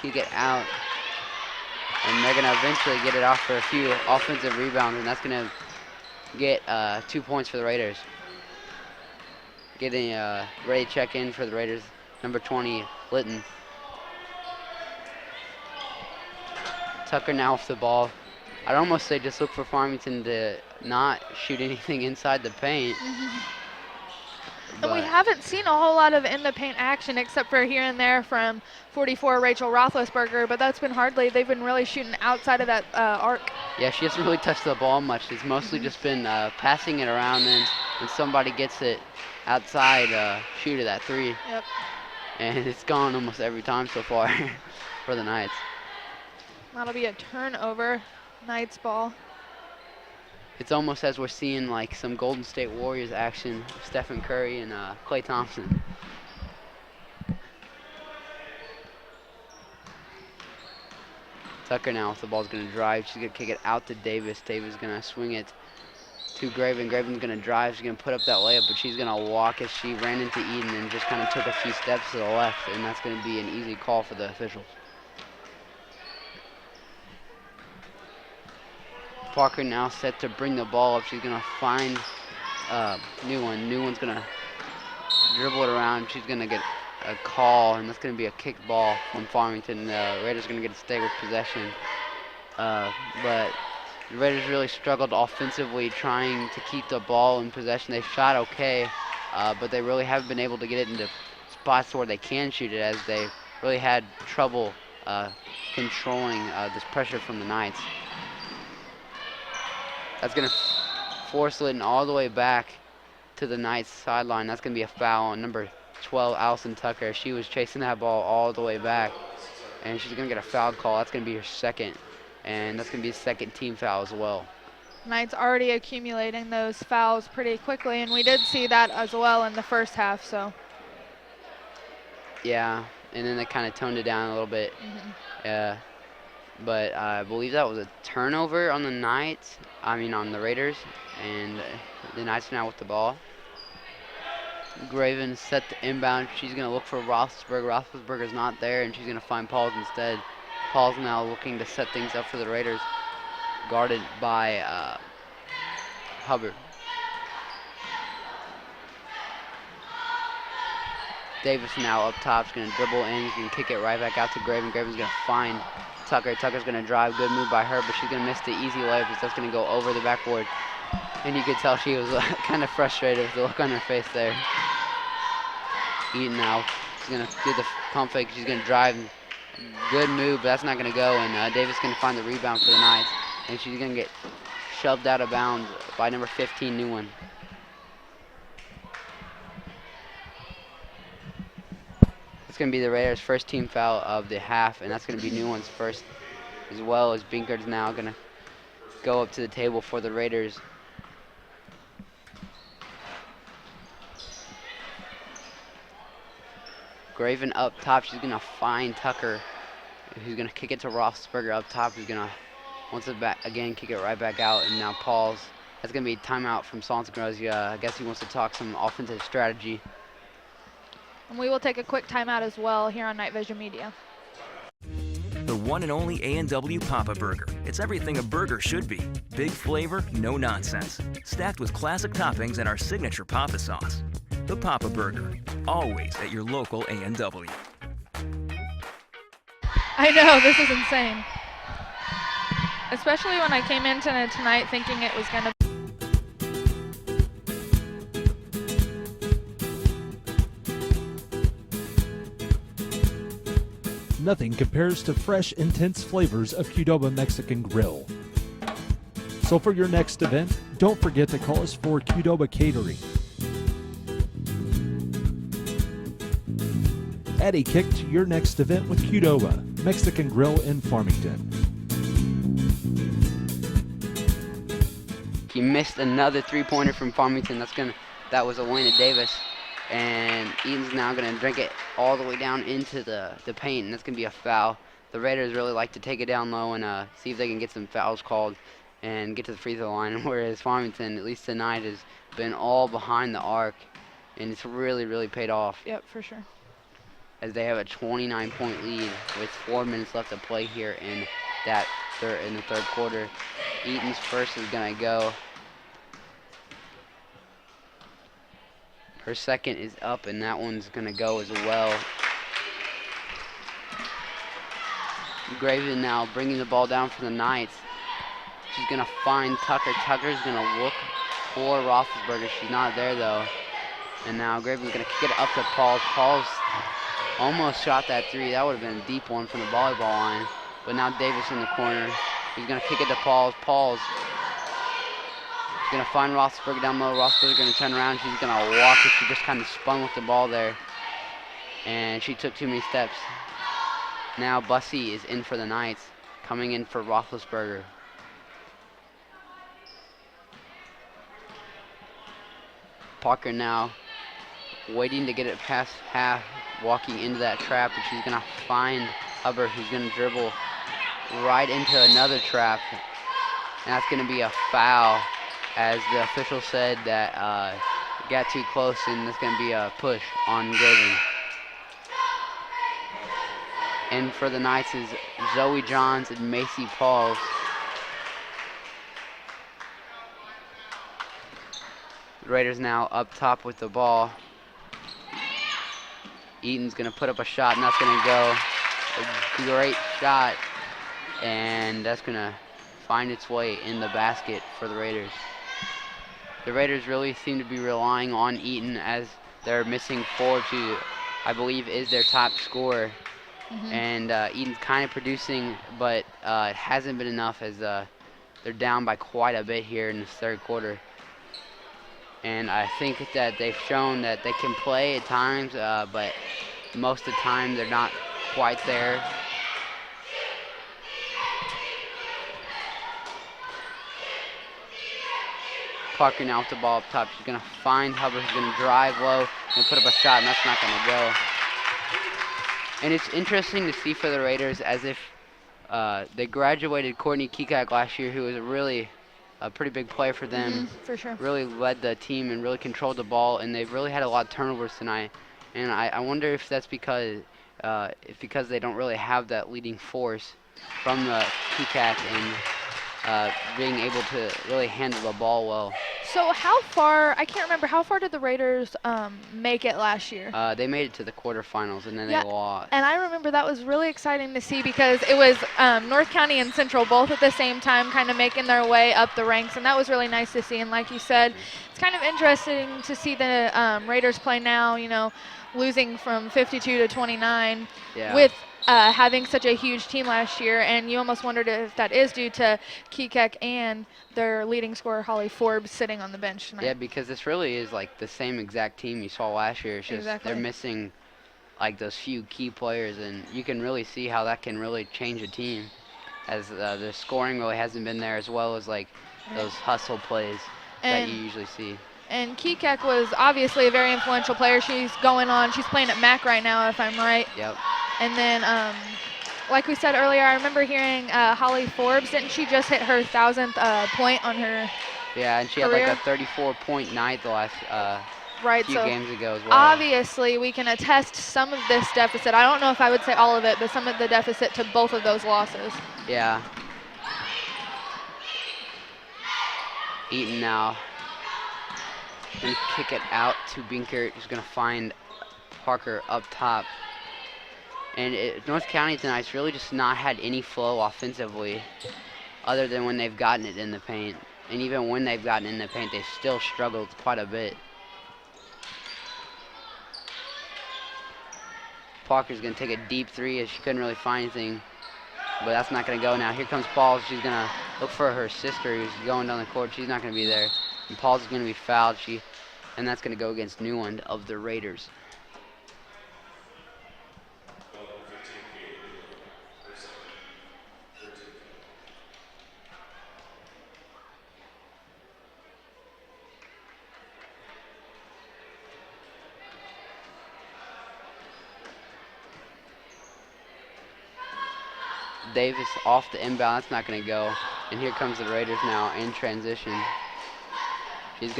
kick it out. And they're going to eventually get it off for a few offensive rebounds, and that's going to get 2 points for the Raiders. Getting ready to check in for the Raiders, number 20, Litton. Tucker now off the ball. I'd almost say just look for Farmington to not shoot anything inside the paint. And we haven't seen a whole lot of in-the-paint action except for here and there from 44 Rachel Roethlisberger, but that's been hardly. They've been really shooting outside of that arc. Yeah, she hasn't really touched the ball much. It's mostly just been passing it around, and when somebody gets it outside, shoot it at three. Yep. And it's gone almost every time so far for the Knights. That'll be a turnover, Knights ball. It's almost as we're seeing like some Golden State Warriors action, Stephen Curry and Klay Thompson. Tucker now with the ball's going to drive. She's going to kick it out to Davis. Davis is going to swing it to Graven. Graven's going to drive. She's going to put up that layup, but she's going to walk as she ran into Eden and just kind of took a few steps to the left, and that's going to be an easy call for the officials. Parker now set to bring the ball up. She's going to find Newland. Newland's going to dribble it around. She's going to get a call, and that's going to be a kicked ball from Farmington. The Raiders are going to get to stay with possession. But the Raiders really struggled offensively trying to keep the ball in possession. They shot okay, but they really haven't been able to get it into spots where they can shoot it, as they really had trouble controlling this pressure from the Knights. That's going to force Lytton all the way back to the Knights sideline. That's going to be a foul on number 12, Allison Tucker. She was chasing that ball all the way back, and she's going to get a foul call. That's going to be her second, and that's going to be a second team foul as well. Knights already accumulating those fouls pretty quickly, and we did see that as well in the first half. So. Yeah, and then they kind of toned it down a little bit. But I believe that was a turnover on the Knights. On the Raiders, and the Knights now with the ball. Graven set the inbound. She's going to look for Roethlisberger. Roethlisberger's not there, and she's going to find Pauls instead. Pauls now looking to set things up for the Raiders, guarded by Hubbard. Davis now up top. She's going to dribble in. She's going to kick it right back out to Graven. Graven's going to find Tucker. Tucker's going to drive. Good move by her, but she's going to miss the easy layup. That's going to go over the backboard. And you could tell she was kind of frustrated with the look on her face there. Eaton now. She's going to do the pump fake. She's going to drive. Good move, but that's not going to go. And Davis is going to find the rebound for the Knights. And she's going to get shoved out of bounds by number 15, Newland. It's going to be the Raiders' first team foul of the half, and that's going to be Newland's first, as well as Binkard's now going to go up to the table for the Raiders. Graven up top. She's going to find Tucker, who's going to kick it to Roethlisberger up top. Who's going to, once it back again, kick it right back out. And now Pauls. That's going to be a timeout from Salton-Grosia. I guess he wants to talk some offensive strategy. And we will take a quick timeout as well here on KnightVision Media. The one and only A&W Papa Burger. It's everything a burger should be. Big flavor, no nonsense. Stacked with classic toppings and our signature Papa sauce. The Papa Burger, always at your local A&W. I know, this is insane. Especially when I came into tonight thinking it was going to Nothing compares to fresh, intense flavors of Qdoba Mexican Grill. So for your next event, don't forget to call us for Qdoba Catering. Add a kick to your next event with Qdoba Mexican Grill in Farmington. He missed another three-pointer from Farmington. That was Elena Davis. And Eaton's now going to drink it all the way down into the paint, and that's going to be a foul. The Raiders really like to take it down low and see if they can get some fouls called and get to the free throw line, whereas Farmington, at least tonight, has been all behind the arc, and it's really, really paid off. Yep, for sure. As they have a 29-point lead with 4 minutes left to play here in the third quarter. Eaton's first is going to go. Her second is up, and that one's going to go as well. Graven now bringing the ball down for the Knights. She's going to find Tucker. Tucker's going to look for Roethlisberger. She's not there, though. And now Graven's going to kick it up to Pauls. Pauls almost shot that three. That would have been a deep one from the volleyball line. But now Davis in the corner. He's going to kick it to Pauls. Pauls going to find Roethlisberger down low. Roethlisberger going to turn around. She's going to walk it. She just kind of spun with the ball there. And she took too many steps. Now Bussey is in for the Knights, coming in for Roethlisberger. Parker now waiting to get it past half, walking into that trap, but she's going to find Hubbard, who's going to dribble right into another trap. And that's going to be a foul, as the official said that got too close, and it's going to be a push on Graven. And for the Knights is Zoe Johns and Macy Pauls. The Raiders now up top with the ball. Eaton's going to put up a shot, and that's going to go. A great shot, and that's going to find its way in the basket for the Raiders. The Raiders really seem to be relying on Eaton as they're missing forward who I believe is their top scorer. And Eaton's kind of producing, but it hasn't been enough as they're down by quite a bit here in this third quarter. And I think that they've shown that they can play at times, but most of the time they're not quite there. Parker now with the ball up top. She's going to find Hubbard, who's going to drive low and put up a shot, and that's not going to go. And it's interesting to see for the Raiders as if they graduated Courtney Kekak last year, who was really a pretty big player for them. For sure. Really led the team and really controlled the ball, and they've really had a lot of turnovers tonight. And I wonder if that's because they don't really have that leading force from the Kekak and being able to really handle the ball well. So how far, I can't remember, how far did the Raiders make it last year? They made it to the quarterfinals, and then they lost. And I remember that was really exciting to see because it was North County and Central both at the same time kind of making their way up the ranks, and that was really nice to see. And like you said, it's kind of interesting to see the Raiders play now, you know, losing from 52 to 29 with having such a huge team last year, and you almost wondered if that is due to Kekak and their leading scorer, Holly Forbes, sitting on the bench tonight. Yeah, because this really is like the same exact team you saw last year. It's just they're missing like those few key players, and you can really see how that can really change a team, as the scoring really hasn't been there, as well as like those hustle plays that you usually see. And Kekak was obviously a very influential player. She's playing at MAC right now, if I'm right. Yep. And then, like we said earlier, I remember hearing Holly Forbes, didn't she just hit her 1,000th point on her Yeah, and she career? had like a 34-point night the last few games ago as well. Obviously, we can attest some of this deficit. I don't know if I would say all of it, but some of the deficit to both of those losses. Yeah. Eaton now. Gonna kick it out to Binkert, who's gonna find Parker up top. And North County tonight's really just not had any flow offensively, other than when they've gotten it in the paint. And even when they've gotten in the paint, they've still struggled quite a bit. Parker's gonna take a deep three as she couldn't really find anything, but that's not gonna go now. Here comes Paul. She's gonna look for her sister who's going down the court. She's not gonna be there. And Paul's gonna be fouled. And that's gonna go against Newland of the Raiders. Davis off the inbound, that's not going to go. And here comes the Raiders now in transition. Parker's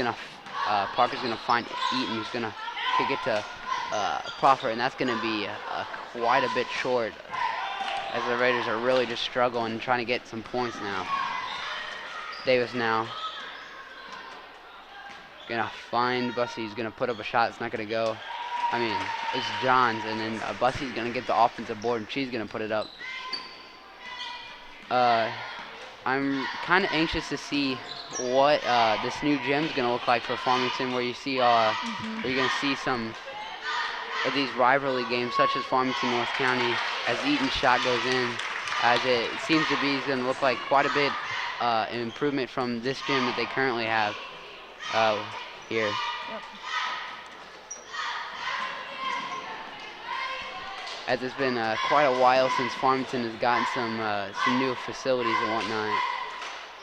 going to find Eaton, who's going to kick it to Crawford, and that's going to be quite a bit short, as the Raiders are really just struggling and trying to get some points now. Davis now going to find Bussey, who's going to put up a shot, it's not going to go. I mean, it's Johns, and then Bussey's going to get the offensive board, and she's going to put it up. I'm kind of anxious to see what this new gym's going to look like for Farmington, where you see where you're going to see some of these rivalry games, such as Farmington North County, as Eaton's shot goes in, as it seems to be going to look like quite a bit an improvement from this gym that they currently have here. Yep. As it's been quite a while since Farmington has gotten some new facilities and whatnot.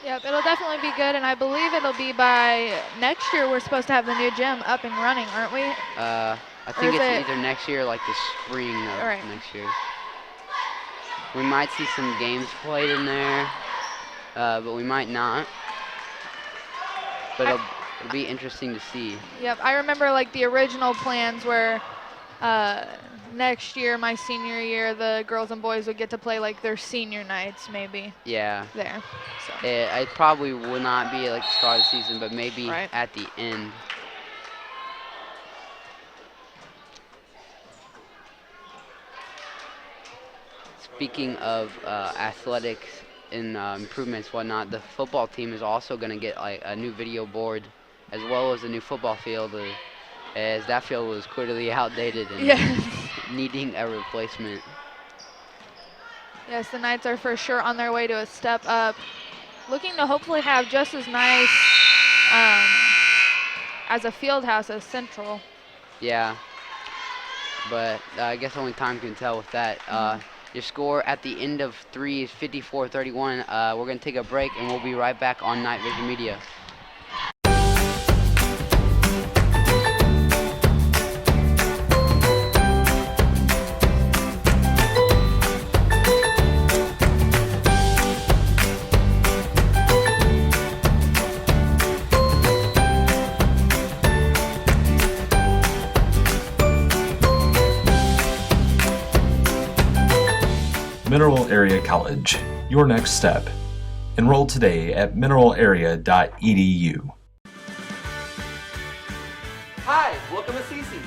Yep, it'll definitely be good, and I believe it'll be by next year we're supposed to have the new gym up and running, aren't we? I think it's either next year or like the spring of next year. We might see some games played in there, but we might not. But it'll be interesting to see. Yep, I remember like the original plans were next year, my senior year, the girls and boys would get to play like their senior nights maybe. Yeah. There. So. It probably will not be like the start of the season, but maybe at the end. Speaking of athletics and improvements, whatnot, the football team is also going to get like a new video board, as well as a new football field, as that field was clearly outdated and needing a replacement. Yes, the Knights are for sure on their way to a step up, looking to hopefully have just as nice as a field house as Central. Yeah, but I guess only time can tell with that. Your score at the end of 3 is 54-31. We're going to take a break, and we'll be right back on KnightVision Media. Mineral Area College, your next step. Enroll today at mineralarea.edu. Hi, welcome to CC's.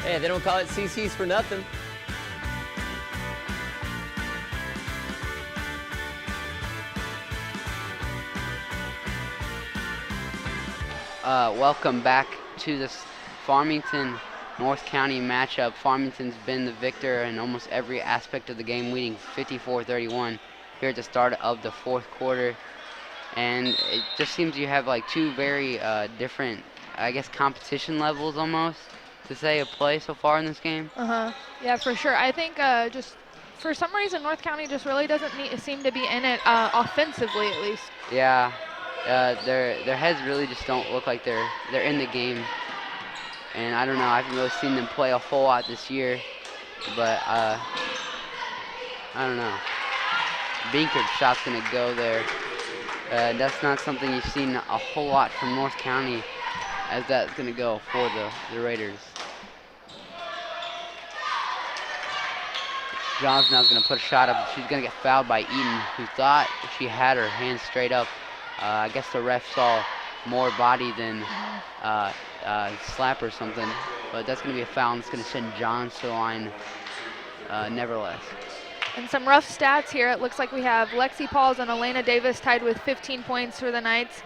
Hey, they don't call it CC's for nothing. Welcome back to this Farmington North County matchup. Farmington's been the victor in almost every aspect of the game, leading 54-31 here at the start of the fourth quarter. And it just seems you have like two very different, I guess, competition levels almost to say of play so far in this game. Yeah, for sure. I think just for some reason North County just really doesn't seem to be in it offensively, at least. Yeah, their heads really just don't look like they're in the game. And I don't know, I haven't really seen them play a whole lot this year, but I don't know. Binker's shot's gonna go there. That's not something you've seen a whole lot from North County, as that's gonna go for the Raiders. John's now gonna put a shot up. She's gonna get fouled by Eaton, who thought she had her hands straight up. I guess the ref saw more body than slap or something, but that's going to be a foul, and it's going to send Johns to the line nevertheless. And some rough stats here. It looks like we have Lexi Pauls and Elena Davis tied with 15 points for the Knights.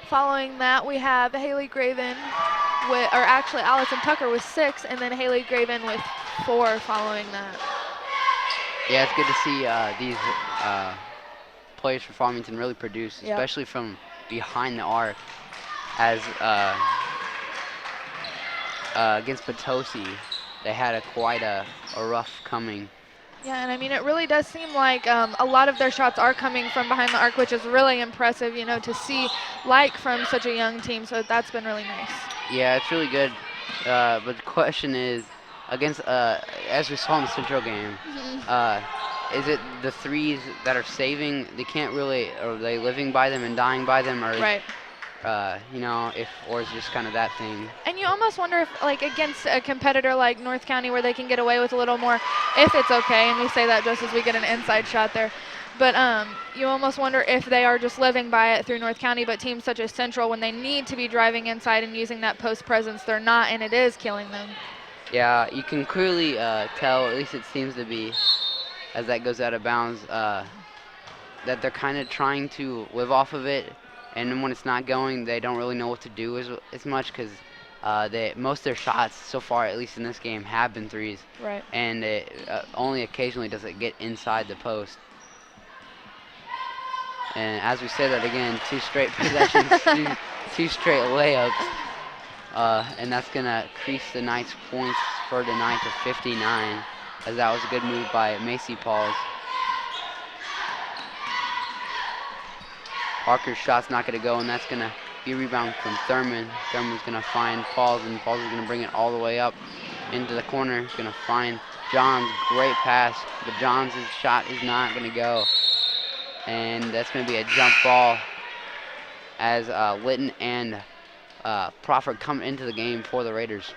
Following that, we have Haley Graven, or actually Allison Tucker with 6, and then Haley Graven with 4 following that. Yeah, it's good to see these players for Farmington really produce, especially from behind the arc, as against Potosi, they had quite a rough coming. Yeah, and I mean, it really does seem like a lot of their shots are coming from behind the arc, which is really impressive, you know, to see from such a young team. So that's been really nice. Yeah, it's really good. But the question is, against, as we saw in the Central game, is it the threes that are saving? They can't really, are they living by them and dying by them? Or right. You know, or is it just kind of that thing? And you almost wonder if, like, against a competitor like North County, where they can get away with a little more, if it's okay, and we say that just as we get an inside shot there. But you almost wonder if they are just living by it through North County, but teams such as Central, when they need to be driving inside and using that post presence, they're not, and it is killing them. Yeah, you can clearly tell, at least it seems to be, as that goes out of bounds, that they're kind of trying to live off of it. And then when it's not going, they don't really know what to do as much, because most of their shots so far, at least in this game, have been threes. Right. And only occasionally does it get inside the post. And as we say that again, 2 straight possessions, two straight layups. And that's going to increase the Knights' points for tonight to 59, as that was a good move by Macy Pauls. Parker's shot's not going to go, and that's going to be a rebound from Thurman. Thurman's going to find Pauls, and Pauls is going to bring it all the way up into the corner. He's going to find Johns. Great pass, but Johns' shot is not going to go. And that's going to be a jump ball. as Litton and Crawford come into the game for the Raiders.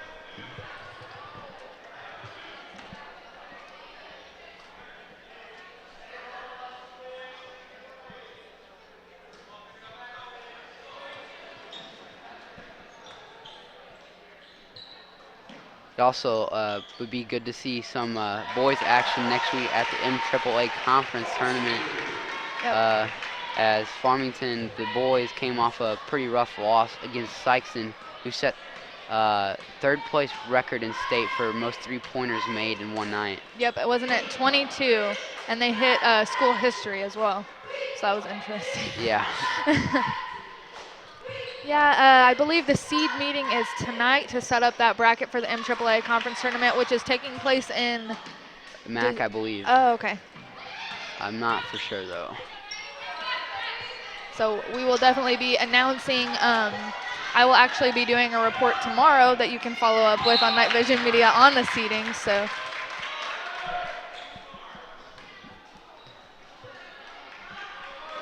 It also would be good to see some boys action next week at the MAAA conference tournament. Yep. As Farmington, the boys came off a pretty rough loss against Sykeston, who set third place record in state for most three-pointers made in one night. Yep, it wasn't at 22, and they hit school history as well. So that was interesting. Yeah. Yeah, I believe the seed meeting is tonight to set up that bracket for the MAAA conference tournament, which is taking place in MAC, I believe. Oh, okay. I'm not for sure, though. So we will definitely be announcing. I will actually be doing a report tomorrow that you can follow up with on KnightVision Media on the seeding. So.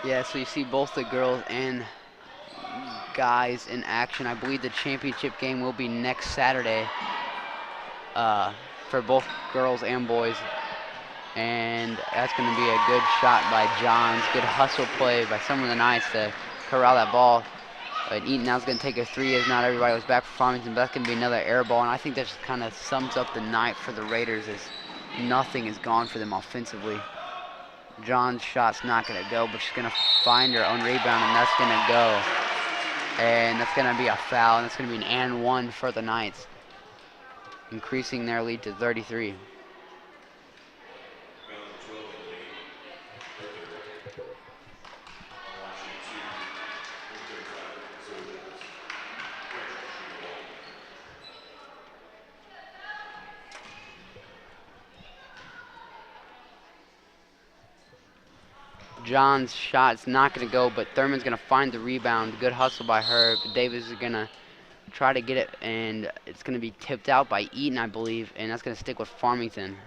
Yeah, so you see both the girls and guys in action. I believe the championship game will be next Saturday for both girls and boys. And that's going to be a good shot by Johns. Good hustle play by some of the Knights to corral that ball. And Eaton now's going to take a three as not everybody was back for Farmington, but that's going to be another air ball. And I think that just kind of sums up the night for the Raiders as nothing is gone for them offensively. John's shot's not going to go, but she's going to find her own rebound, and that's going to go. And that's going to be a foul, and that's going to be an and one for the Knights, increasing their lead to 33. John's shot's not going to go, but Thurman's going to find the rebound. Good hustle by her. But Davis is going to try to get it, and it's going to be tipped out by Eaton, I believe, and that's going to stick with Farmington.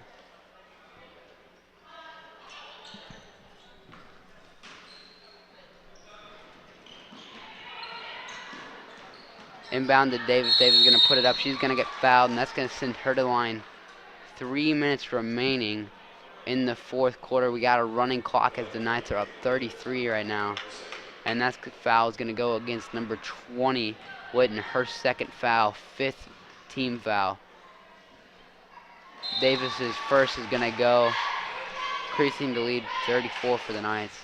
Inbound to Davis. Davis is going to put it up. She's going to get fouled, and that's going to send her to the line. 3 minutes remaining in the fourth quarter. We got a running clock as the Knights are up 33 right now. And that foul is going to go against number 20, Whitten, her second foul, fifth team foul. Davis's first is going to go, increasing the lead 34 for the Knights.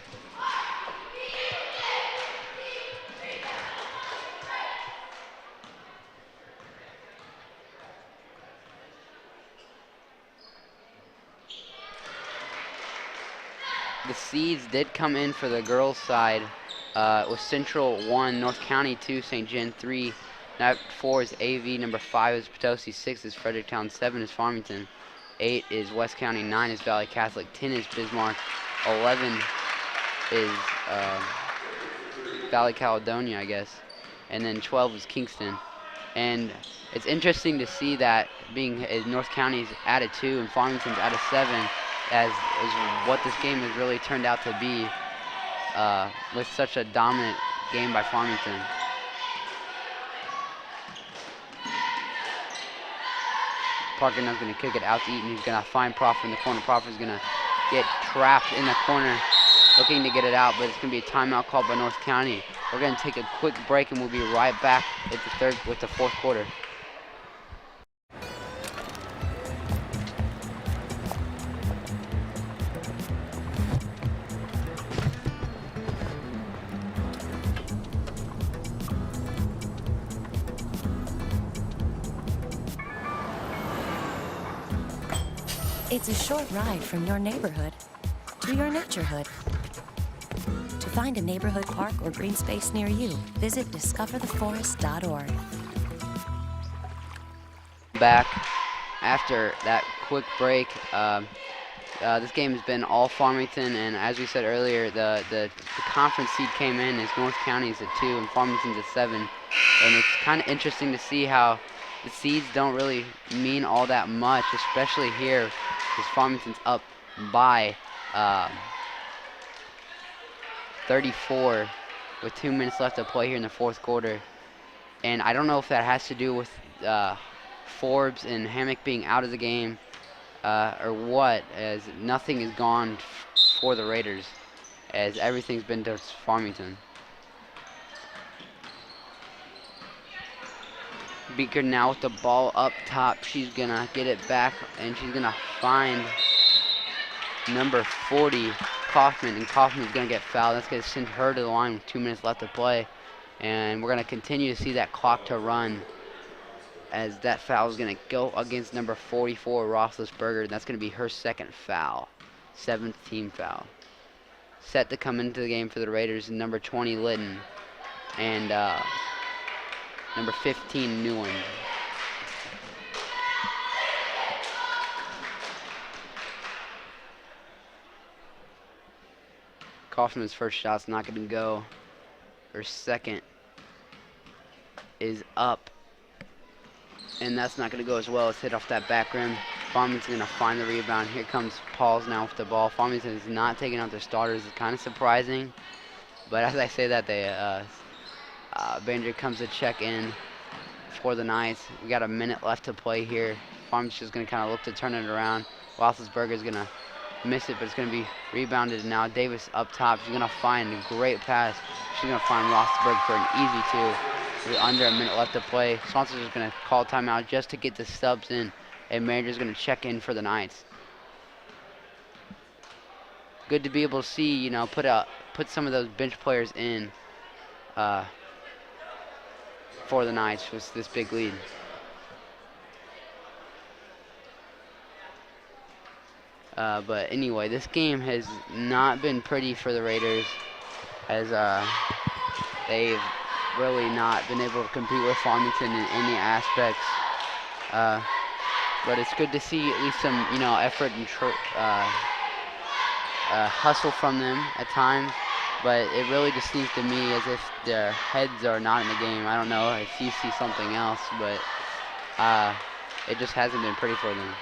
The seeds did come in for the girls' side. It was Central 1, North County 2, St. John 3. Number 4 is AV. Number 5 is Potosi. 6 is Fredericktown. 7 is Farmington. 8 is West County. 9 is Valley Catholic. 10 is Bismarck. 11 is Valley Caledonia, I guess. And then 12 is Kingston. And it's interesting to see that being North County's added 2 and Farmington's added 7. As what this game has really turned out to be with such a dominant game by Farmington. Parker now is going to kick it out to Eaton. He's going to find Proffer in the corner. Proffer is going to get trapped in the corner, looking to get it out, but it's going to be a timeout called by North County. We're going to take a quick break, and we'll be right back with the fourth quarter. It's a short ride from your neighborhood to your naturehood. To find a neighborhood park or green space near you, visit discovertheforest.org. Back after that quick break. This game has been all Farmington, and as we said earlier, the conference seed came in as North County's at 2 and Farmington's at 7. And it's kind of interesting to see how the seeds don't really mean all that much, especially here, because Farmington's up by 34 with 2 minutes left to play here in the fourth quarter. And I don't know if that has to do with Forbes and Hammock being out of the game or what, as nothing is gone for the Raiders, as everything's been to Farmington. Beaker now with the ball up top. She's going to get it back, and she's going to find number 40, Kaufman, and Kaufman's going to get fouled. That's going to send her to the line with 2 minutes left to play. And we're going to continue to see that clock to run, as that foul is going to go against number 44, Roethlisberger, and that's going to be her second foul, 7th team foul. Set to come into the game for the Raiders, number 20, Litton, and number 15, Newland. Kaufman's first shot's not going to go. Her second is up, and that's not going to go as well. It's hit off that back rim. Farmington's going to find the rebound. Here comes Pauls now with the ball. Farmington is not taking out their starters. It's kind of surprising, but as I say that, Banger comes to check in for the Knights. We got a minute left to play here. Farmington's just going to kind of look to turn it around. Roethlisberger is going to miss it, but it's going to be rebounded now. Davis up top. She's going to find a great pass. She's going to find Roethlisberger for an easy two. With under a minute left to play. Swanson's just going to call timeout just to get the subs in, and Manager's going to check in for the Knights. Good to be able to see, you know, put some of those bench players in for the Knights with this big lead. But anyway, this game has not been pretty for the Raiders, as they've really not been able to compete with Farmington in any aspects. But it's good to see at least some, you know, effort and hustle from them at times. But it really just seems to me as if their heads are not in the game. I don't know if you see something else, but it just hasn't been pretty for them.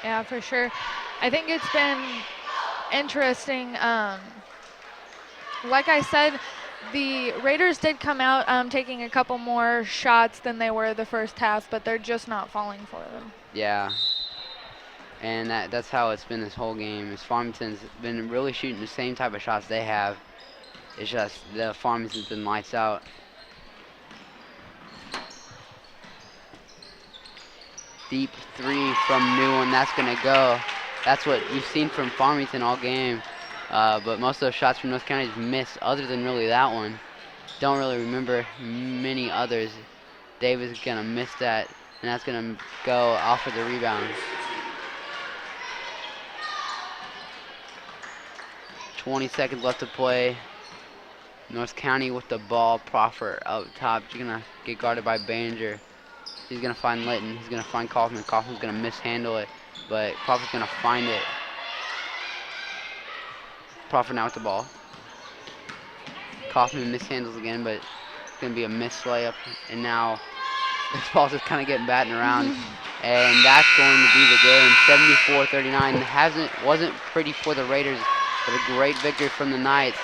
Yeah, for sure. I think it's been interesting. Like I said, the Raiders did come out taking a couple more shots than they were the first half, but they're just not falling for them. Yeah. And that's how it's been this whole game. Is Farmington's been really shooting the same type of shots they have. It's just the Farmington's been lights out. Deep three from Newland. That's going to go. That's what you've seen from Farmington all game. But most of those shots from North County just missed, other than really that one. Don't really remember many others. Davis is going to miss that, and that's going to go off of the rebound. 20 seconds left to play. North County with the ball. Proffer up top. She's going to get guarded by Banger. He's going to find Litton. He's going to find Kaufman. Kaufman's going to mishandle it, but Proffer's going to find it. Proffer now with the ball. Kaufman mishandles again, but it's going to be a missed layup. And now this ball's just kind of getting batting around. And that's going to be the game. 74-39. Wasn't pretty for the Raiders, but a great victory from the Knights.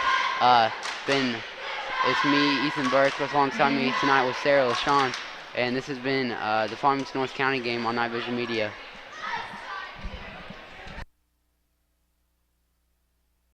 It's me, Ethan Burke, alongside me tonight with Sarah LaShawn. And this has been the Farmington North County game on KnightVision Media.